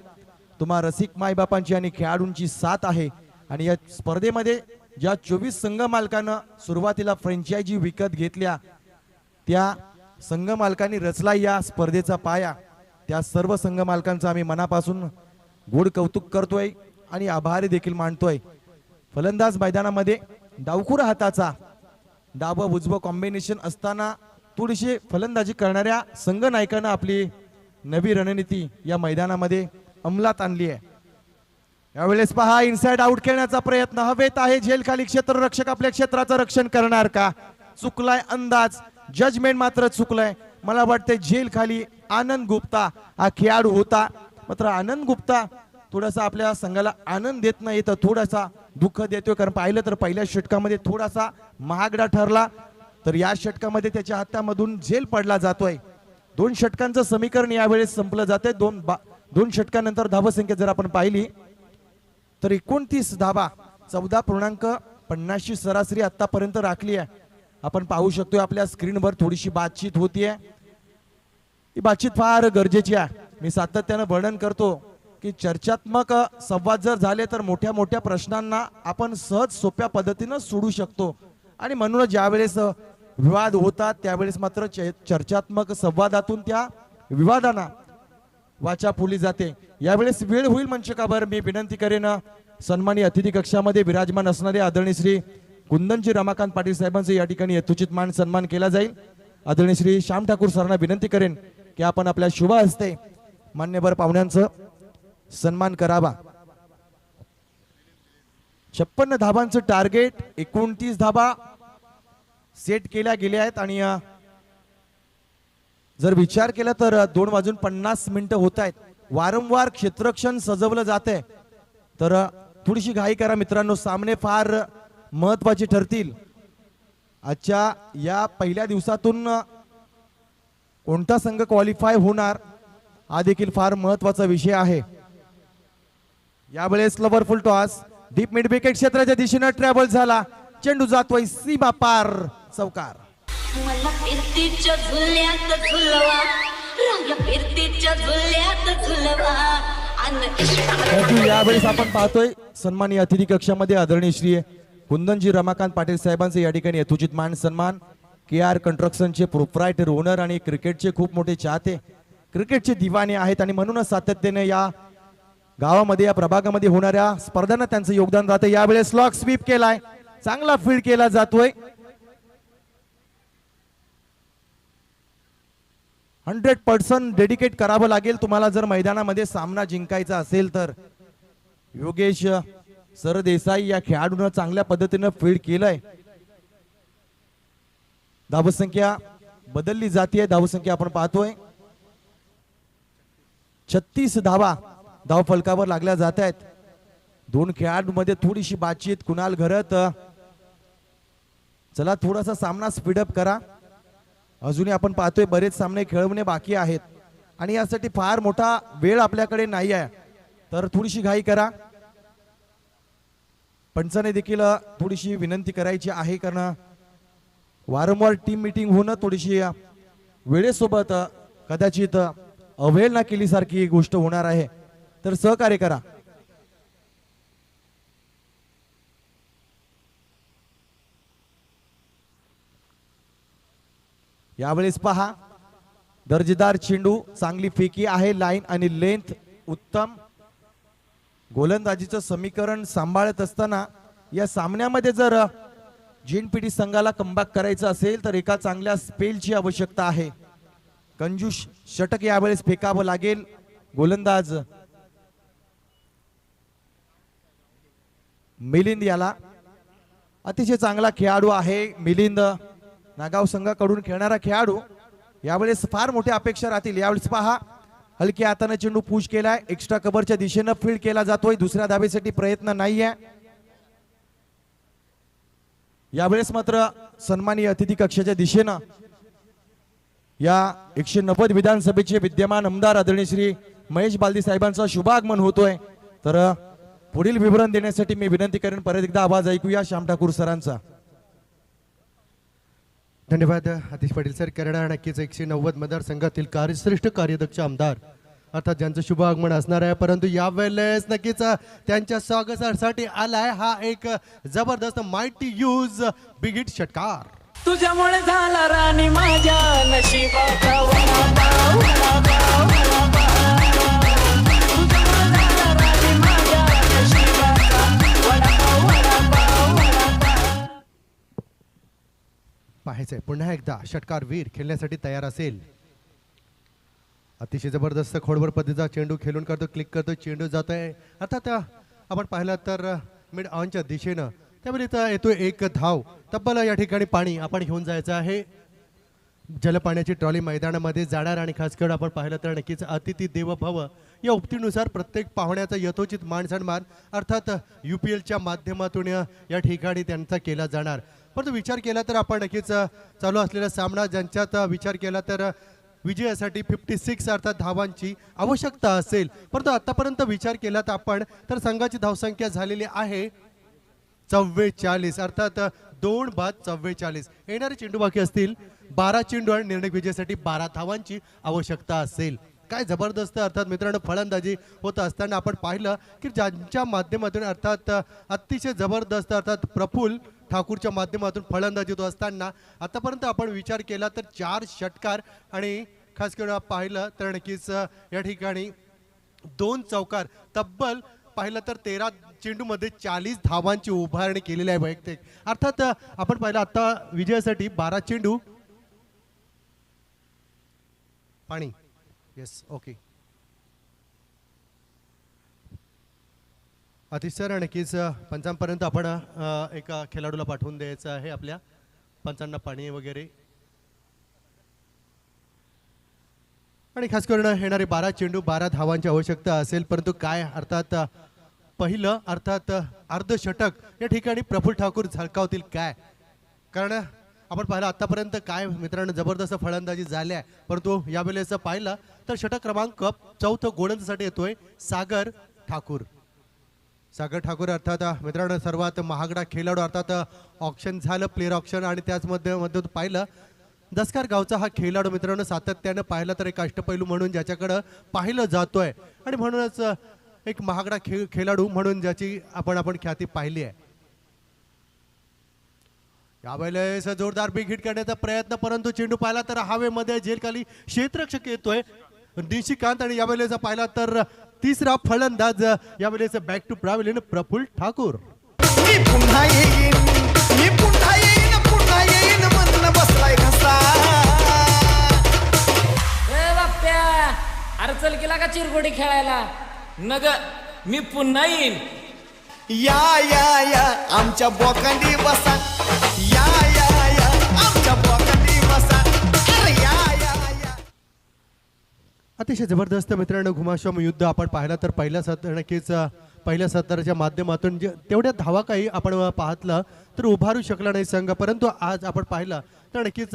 तुम्हा रसिक मायबापांची आणि खेळाडूंची साथ आहे. आणि या स्पर्धेमध्ये ज्या 24 संघ मालकांना सुरुवातीला फ्रँचायझी विकत घेतल्या त्या संघ मालकांनी रचला या स्पर्धेचा पाया. त्या सर्व संघ मालकांचा आम्ही मनापासून गोड कौतुक करतोय आणि आभार देखील मानतोय. फलंदाज मैदानामध्ये डावखुर हाताचा डाव उजवं कॉम्बिनेशन असताना थोडीशी फलंदाजी करणाऱ्या संघ नायकांना आपली नवी रणनीती या मैदानामध्ये अंमलात आणली आहे. यावेळेस पहा इनसाइड आउट खेळण्याचा प्रयत्न हवेत आहे. झेल खाली क्षेत्ररक्षक आपल्या क्षेत्राचं रक्षण करणार का? चुकलाय अंदाज, जजमेंट मात्र चुकलाय. मला वाटतंय झेल खाली आनंद गुप्ता हा खेळाडू होता, मात्र आनंद गुप्ता थोडासा आपल्या संघाला आनंद देत नाही तर थोडासा दुःख देतोय. कारण पाहिलं तर पहिल्या षटकामध्ये थोडासा महागडा ठरला, तर या षटकामध्ये त्याच्या हातामधून झेल पडला जातोय. 2 षटकांचं समीकरण यावेळेस संपलं जातंय. 2 षटकानंतर धावसंख्या जर आपण पाहिली तर 29 धावा 14.50 ची सरासरी आतापर्यंत राखली आहे. आपण पाहू शकतोय आपल्या स्क्रीनवर थोडीशी बातचीत होतीये. ही बातचीत फार गरजेची आहे. मी सातत्यानं वर्णन करतो की चर्चात्मक संवाद जर झाले तर मोठ्या मोठ्या प्रश्नांना आपण सहज सोप्या पद्धतीनं सोडू शकतो. आणि म्हणूनच ज्यावेळेस विवाद होतात त्यावेळेस मात्र चर्चात्मक संवादातून त्या विवादांना वाचा फुली जाते. यावेळेस वेळ होईल मंचकावर मी विनंती करेन सन्मानी अतिथी कक्षामध्ये विराजमान असणारे आदरणीय श्री कुंदनजी रमाकांत पाटील साहेबांचे या ठिकाणी यथोचित मान सन्मान केला जाईल. आदरणीय श्री श्याम ठाकूर सरांना विनंती करेन की आपण आपल्या शुभ हस्ते मान्यवर पाहुण्यांचं सन्मान करावा. 56 धाबांचं टार्गेट 29 धाबा सेट केल्या गेल्या आहेत. आणि जर विचार केला तर 2:50 होत आहेत. वारंवार क्षेत्ररक्षण सजवलं जाते तर थोडीशी घाई करा मित्रांनो. सामने फार महत्वाचे ठरतील. आजच्या या पहिल्या दिवसातून कोणता संघ क्वालिफाय होणार हा देखील फार महत्वाचा विषय आहे. यावेळेस फ्लवरफुल टॉस डीप मिड विकेट क्षेत्राच्या दिशेने ट्रॅव्हल झाला. चेंडू जातोय सीमा पार चौकार. मला फिरतीच्या झुल्यात झुलवा रंग फिरतीच्या झुल्यात झुलवा परंतु यावेळेस आपण पाहतोय सन्माननीय अतिथी कक्षामध्ये आदरणीय श्री कुंदनजी रमाकांत पाटील साहेबांचे या ठिकाणी यथोचित मान सन्मान. KR कन्स्ट्रक्शनचे प्रोप्रायटर ओनर आणि क्रिकेटचे खूप मोठे चाहते, क्रिकेटचे दिवाने आहेत. आणि म्हणूनच सातत्याने या गावामध्ये या प्रभागामध्ये होणाऱ्या स्पर्धांना त्यांचं योगदान राहतं. यावेळेस लॉक स्वीप केलाय, चांगला फील्ड केला जातोय. 100% डेडिकेट करावं लागेल तुम्हाला जर मैदानामध्ये सामना जिंकायचा असेल तर. योगेश सरदेसाई या खेळाडूनं चांगल्या पद्धतीनं फील्ड केलंय. धावसंख्या बदलली जाते. धावसंख्या आपण पाहतोय 36 धावा धाव फलकावर लागल्या जात आहेत. 2 खेळाडूंमध्ये थोडीशी बातचीत. कुणाल घरत चला थोडासा सामना स्पीडअप करा. अजूनही आपण पाहतोय बरेच सामने खेळवणे बाकी आहेत आणि यासाठी फार मोठा वेळ आपल्याकडे नाही आहे, तर थोडीशी घाई करा. पंचाने देखील थोडीशी विनंती करायची आहे, कारण वारंवार टीम मीटिंग होणं थोडीशी वेळेसोबत कदाचित अवहेलना केल्यासारखी गोष्ट होणार आहे, तर सहकार्य करा. यावेळेस पहा दर्जेदार चेंडू, चांगली फेकी आहे, लाईन आणि लेंथ उत्तम. गोलंदाजीचं समीकरण सांभाळत असताना या सामन्यामध्ये जर JNPT संघाला कमबॅक करायचं असेल तर एका चांगल्या स्पेलची आवश्यकता आहे. कंजूस षटक यावेळेस फेकावं लागेल. गोलंदाज मिलिंद याला अतिशय चांगला खेळाडू आहे. मिलिंद नागाव संघाकडून खेळणारा खेळाडू. यावेळेस फार मोठ्या अपेक्षा राहतील. यावेळेस पहा हलक्या हाताने चेंडू पुश केलाय, एक्स्ट्रा कव्हरच्या दिशेनं फील्ड केला जातोय. दुसऱ्या धावेसाठी प्रयत्न नाहीये. यावेळेस मात्र सन्माननीय अतिथी कक्षाच्या दिशेनं या 190 विधानसभेचे विद्यमान आमदार आदरणीय श्री महेश बालदी साहेबांचं शुभागमन होतोय. तर पुढील विवरण देण्यासाठी मी विनंती करेन, परत एकदा आवाज ऐकूया श्याम ठाकूर सरांचा. धन्यवाद आतिश पाटील सर. करडा नक्कीच 190 मतदारसंघातील कार्यश्रेष्ठ कार्यदक्ष आमदार अर्थात ज्यांचं शुभ आगमन असणार आहे, परंतु यावेळेस नक्कीच त्यांच्या स्वागतासाठी आलाय हा एक जबरदस्त माइटी यूज बिग हिट षटकार. तुझ्यामुळे झाला राणी माझ्या नशिबाचा वडापाव, वडापाव, वडापाव. तुझ्यामुळे झाला राणी माझ्या नशिबाचा वडापाव, वडापाव, वडापाव. पाहायचंय पुन्हा एकदा षटकार वीर खेळण्यासाठी तयार असेल. अतिशय जबरदस्त खोडवर पद्धतीचा चेंडू खेळून करतो, क्लिक करतो, चेंडू जातोय. अर्थात आपण पाहिलं तर मिड ऑनच्या दिशेनं त्यावेळी येतो एक धाव. तब्बल या ठिकाणी पाणी आपण घेऊन जायचं आहे. जलपाण्याची ट्रॉली मैदानामध्ये जाणार आणि खास करून आपण पाहिलं तर नक्कीच अतिथी देव भव या उक्तीनुसार प्रत्येक पाहुण्याचा यथोचित मान सन्मान अर्थात UPLच्या माध्यमातून या ठिकाणी त्यांचा केला जाणार. परंतु विचार केला तर आपण नक्कीच चालू असलेला सामना ज्यांच्यात विचार केला तर विजयासाठी 56 अर्थात धावांची आवश्यकता असेल. परंतु आतापर्यंत विचार केला तर आपण तर संघाची धावसंख्या झालेली आहे 44 अर्थात 2/44. येणारे चेंडू बाकी असतील 12 चेंडू आणि निर्णय विजयासाठी 12 धावांची आवश्यकता असेल. काय जबरदस्त अर्थात मित्रांनो फलंदाजी होत असताना आपण पाहिलं की ज्यांच्या माध्यमातून अर्थात अतिशय जबरदस्त अर्थात प्रफुल्ल ठाकूरच्या माध्यमातून फलंदाजी होत असताना आतापर्यंत आपण विचार केला तर 4 षटकार आणि खास करून पाहिलं तर नक्कीच या ठिकाणी 2 चौकार तब्बल पाहिलं तर 13 चेंडूमध्ये 40 धावांची उभारणी केलेली आहे वैयक्तिक. अर्थात आपण पाहिलं आता विजयासाठी 12 चेंडू पाणी येस ओके अतिशय नक्कीच पंचांपर्यंत आपण एका खेळाडूला पाठवून द्यायचं आहे आपल्या पंचांना पाणी वगैरे आणि खास करून येणारे 12 चेंडू 12 धावांची आवश्यकता असेल. परंतु काय अर्थात पहिलं अर्थात अर्धशतक या ठिकाणी प्रफुल्ल ठाकूर झळकावतील काय, कारण आपण पाहिलं आतापर्यंत काय मित्रांनो जबरदस्त फलंदाजी झाल्या आहे. परंतु यावेळेस पाहिलं तर षटक क्रमांक 4 गोलंदाजीसाठी येतोय सागर ठाकूर. सागर ठाकूर अर्थात मित्रांनो सर्वात महागडा खेळाडू अर्थात ऑप्शन झालं प्लेअर ऑप्शन आणि त्याचमध्ये पाहिलं दसकार गावचा हा खेळाडू मित्रांनो सातत्यानं पाहिलं तर एक अष्टपैलू म्हणून ज्याच्याकडं पाहिलं जातोय आणि म्हणूनच एक महागडा खेळाडू म्हणून ज्याची आपण ख्याती पाहिली आहे. यावेळेस जोरदार बिग हिट करण्याचा प्रयत्न परंतु चेंडू पाहिला तर हवेमध्ये जेलखाली क्षेत्ररक्षक येतोय निशिकांत आणि यावेळेस पाहिला तर तिसरा फलंदाज यावेळेस बॅक टू प्रावेलियन प्रफुल्ल ठाकूर. मी पुन्हा येईन मन बसलाय घसा. ए बाप्प्या अरे चल केला का चिरगोडी खेळायला नग मी पुन्हा येईन. या आमच्या बोकांडी बसा. या आमच्या बोकांडी बसा. अरे या अतिशय जबरदस्त मित्रांनो घुमाश्वम युद्ध आपण पाहिलं तर पहिल्या सत्राच्या माध्यमातून तेवढ्या धावा काही आपण पाहतलं तर उभारू शकला नाही संघ. परंतु आज आपण पाहिलं तर नक्कीच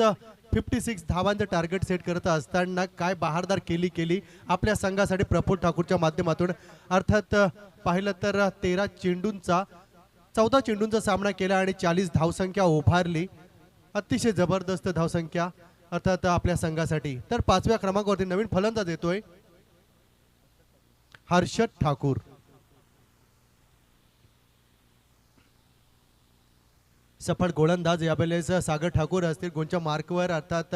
56 धावांचं टार्गेट सेट करत असताना काय बहारदार केली आपल्या संघासाठी प्रफुल्ल ठाकूरच्या माध्यमातून. अर्थात पाहिलं तर 14 चेंडूंचा सामना केला आणि 40 धावसंख्या उभारली. अतिशय जबरदस्त धावसंख्या अर्थात आपल्या संघासाठी. तर 5व्या क्रमांकावरती नवीन फलंदाज येतोय हर्षद ठाकूर. सफळ गोलंदाज यावेळेस सागर ठाकूर असतील. गोलच्या मार्कवर अर्थात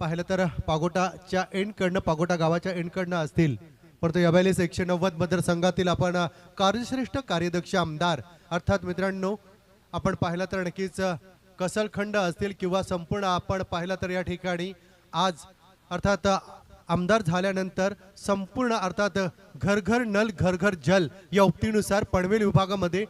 पाहिलं तर पागोटा गावाच्या एंडकडनं असतील. परंतु यावेळेस 190 मतदारसंघातील आपण कार्यश्रेष्ठ कार्यदक्ष आमदार अर्थात मित्रांनो आपण पाहिलं तर नक्कीच कसलखंड असतील किंवा संपूर्ण आपण पाहिलं तर या ठिकाणी आज अर्थात आमदार झाल्यानंतर संपूर्ण अर्थात घर घर नल घर घर जल या उक्तीनुसार पनवेल विभागामध्ये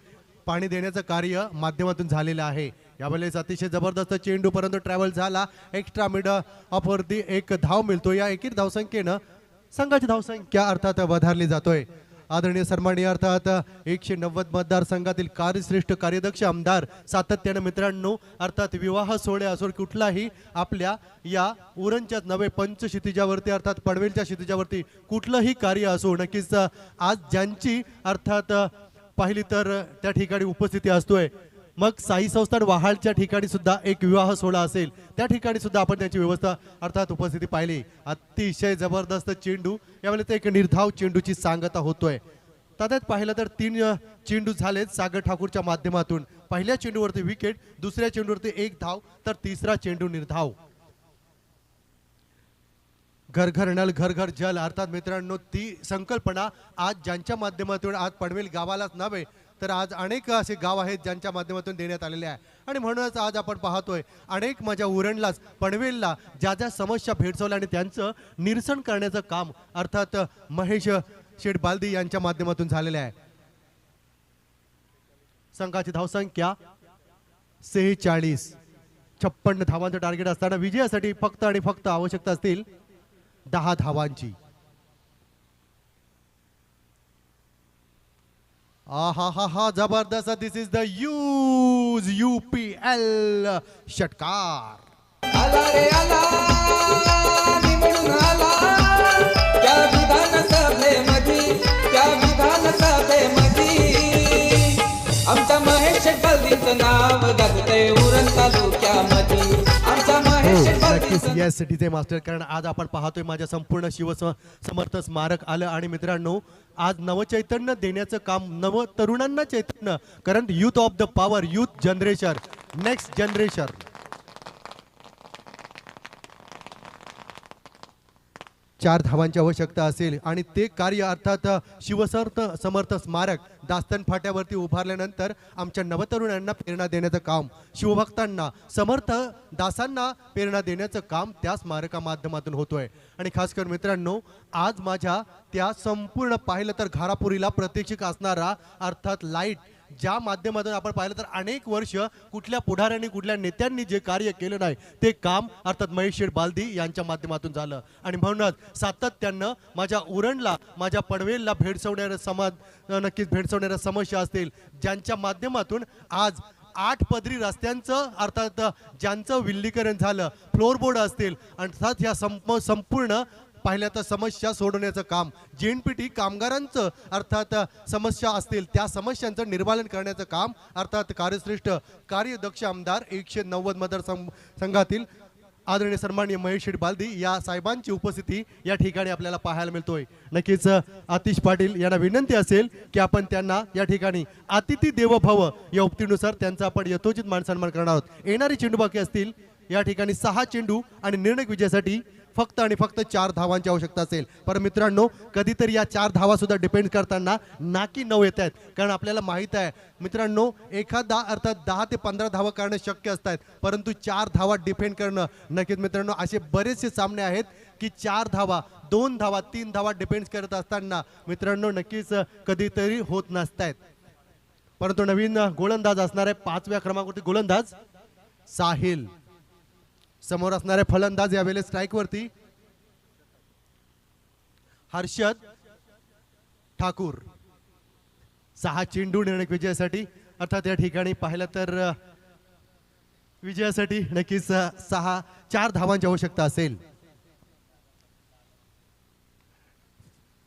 पाणी देण्याचं कार्य माध्यमातून झालेलं आहे. यावेळेस अतिशय जबरदस्त चेंडू परंतु ट्रॅव्हल झाला एक्स्ट्रा मिड ऑफवरती एक धाव मिळतो. या एकेरी धावसंख्येनं संघाची धावसंख्या अर्थात वधारली जातोय. आदरणीय सन्माननीय अर्थात 190 मतदारसंघातील कार्यश्रेष्ठ कार्यदक्ष आमदार सातत्यानं मित्रांनो अर्थात विवाह सोहळे असो कुठलाही आपल्या या उरणच्याच नवे पंचक्षितिजावरती अर्थात पनवेलच्या क्षितिजावरती कुठलंही कार्य असो नक्कीच आज ज्यांची अर्थात पाहिली तर त्या ठिकाणी उपस्थिती असतोय. मग साई संस्थान वहाडच्या ठिकाणी सुद्धा एक विवाह सोहळा असेल त्या ठिकाणी सुद्धा आपण त्यांची व्यवस्था अर्थात उपस्थिती पाहिली. अतिशय जबरदस्त चेंडू यावेळेस एक निर्धाव चेंडूची सांगता होतोय. त्यात पाहिलं तर 3 चेंडू झालेत सागर ठाकूरच्या माध्यमातून. पहिल्या चेंडूवरती विकेट, दुसऱ्या चेंडूवरती 1 धाव तर तिसरा चेंडू निर्धाव. घर घर नल घर घर जल अर्थात मित्रांनो ती संकल्पना आज ज्यांच्या माध्यमातून आज पनवेल गावालाच नव्हे तर आज अनेक असे गाव आहेत ज्यांच्या माध्यमातून देण्यात आलेले आहे. आणि म्हणूनच आज आपण पाहतोय अनेक माझ्या उरणलाच पनवेलला ज्या समस्या भेडसावल्या आणि त्यांचं निरसन करण्याचं काम अर्थात महेश शेठ बालदी यांच्या माध्यमातून झालेलं आहे. संघाची धावसंख्या 46. 56 धावांचं टार्गेट असताना विजयासाठी फक्त आणि फक्त आवश्यकता असतील 10 धावांची. हा हा हा जबरदस्त. दिस इज द UPL षटकार. आला रे आला निवडून आला त्या विधानसभेमध्ये, त्या विधानसभेमध्ये आमचा महेश बालदीचं नाव गाजतंय उरण तालुक्यामध्ये. आमचा महेश नक्कीच बालदीचं येस डीजे मास्टर. कारण आज आपण पाहतोय माझ्या संपूर्ण समर्थ स्मारक आलं आणि मित्रांनो आज नवचैतन्य देण्याचं काम, नव तरुणांना चैतन्य, कारण youth of the power, youth generation, next generation. 4 धावांची आवश्यकता असेल आणि ते कार्य अर्थात समर्थ स्मारक दास्तन फाट्यावरती उभारल्यानंतर आमच्या नवतरुणांना प्रेरणा देण्याचं काम, शिवभक्तांना, समर्थ दासांना प्रेरणा देण्याचं काम त्या स्मारका माध्यमातून होतोय. आणि खास करून मित्रांनो आज माझ्या त्या संपूर्ण पाहिलं तर घारापुरीला प्रतीक्षित असणारा अर्थात लाईट, ज्या माध्यमातून आपण पाहिलं तर अनेक वर्ष कुठल्या पुढाऱ्यांनी, कुठल्या नेत्यांनी जे कार्य केलं नाही ते काम अर्थात महेश शेठ बालदी यांच्या माध्यमातून झालं. आणि म्हणूनच सातत्यानं माझ्या उरणला, माझ्या पनवेलला भेडसवणाऱ्या समाज, नक्कीच भेडसवणाऱ्या समस्या असतील, ज्यांच्या माध्यमातून आज 8 पदरी रस्त्यांचं अर्थात ज्यांचं विलीकरण झालं, फ्लोरबोर्ड असतील, अर्थात ह्या संपूर्ण पाहिल्या तर समस्या सोडवण्याचं काम, JNPT कामगारांचं अर्थात समस्या असतील त्या समस्यांचं निर्मूलन करण्याचं काम अर्थात कार्यश्रेष्ठ कार्यदक्ष आमदार 190 मतदारसंघातील आदरणीय सन्माननीय महेश शेठ बालदी या साहेबांची उपस्थिती या ठिकाणी आपल्याला पाहायला मिळतोय. नक्कीच आतिश पाटील यांना विनंती असेल की आपण त्यांना या ठिकाणी अतिथी देवो भव या उक्तीनुसार त्यांचा आपण यथोचित मान सन्मान करणार आहोत. येणारी चेंडू बाकी असतील या ठिकाणी 6 चेंडू आणि निर्णायक विजयासाठी फक्त आणि फक्त 4 धावांची आवश्यकता असेल. पण मित्रांनो कधीतरी या 4 धावा सुद्धा डिपेंड करताना नाकी 9 येत आहेत, कारण आपल्याला माहित आहे मित्रांनो एखादा अर्थात 10 ते 15 धावा करणं शक्य असतात, परंतु 4 धावा डिफेंड करणं नक्कीच मित्रांनो असे बरेचसे सामने आहेत की 4 धावा, 2 धावा, 3 धावा डिपेंड करत असताना मित्रांनो नक्कीच कधीतरी होत नसतायत. परंतु नवीन गोलंदाज असणार आहे 5व्या क्रमांकावरती गोलंदाज साहिल, समोर असणारे फलंदाज यावेळेस स्ट्राइक वरती हर्षद ठाकूर. 6 चेंडू निर्णायक विजयासाठी अर्थात या ठिकाणी पाहिलं तर विजयासाठी नक्कीच 4 धावांची आवश्यकता असेल.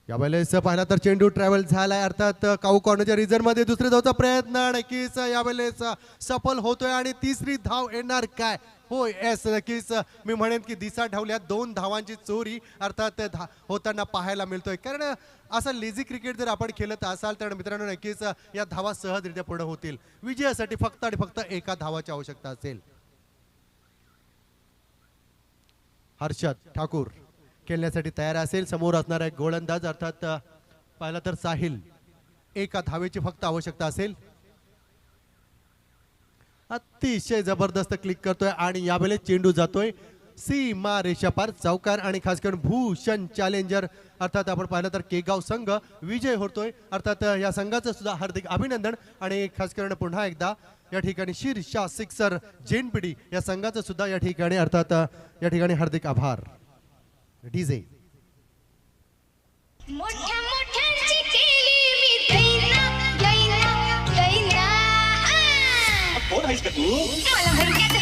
यावेळेस पाहिला तर चेंडू ट्रॅव्हल झालाय अर्थात काऊ कॉर्नरच्या रिझन मध्ये. दुसरी धावचा प्रयत्न नक्कीच यावेळेस सफल होतोय आणि तिसरी धाव येणार काय? होय एस नक्कीच मी म्हणेन की दिसा ढवल्यात 2 धावांची चोरी अर्थात होताना पाहायला मिळतोय. कारण असं लेझी क्रिकेट जर आपण खेळत असाल तर मित्रांनो नक्कीच या धावा सहजरित्या पूर्ण होतील. विजयासाठी फक्त आणि फक्त 1 धावाची आवश्यकता असेल. हर्षद ठाकूर खेळण्यासाठी तयार असेल. समोर असणारा एक गोलंदाज अर्थात पाहिला तर साहिल. 1 धावेची फक्त आवश्यकता असेल. अतिशय जबरदस्त क्लिक करतोय आणि यावेळेस चेंडू जातोय सीमा रेषापार चौकार. आणि खास करून भूषण चॅलेंजर अर्थात आपण पाहिलं तर केगाव संघ विजय होतोय. अर्थात या संघाचं सुद्धा हार्दिक अभिनंदन. आणि खास करून पुन्हा एकदा या ठिकाणी शीर्षा सिक्सर JNPT या संघाचं सुद्धा या ठिकाणी अर्थात या ठिकाणी हार्दिक आभार. डीजे मोठ्या मोठ्यांची केली मी दैना दैना दैना. कोण आहेस का तू? मला माहिती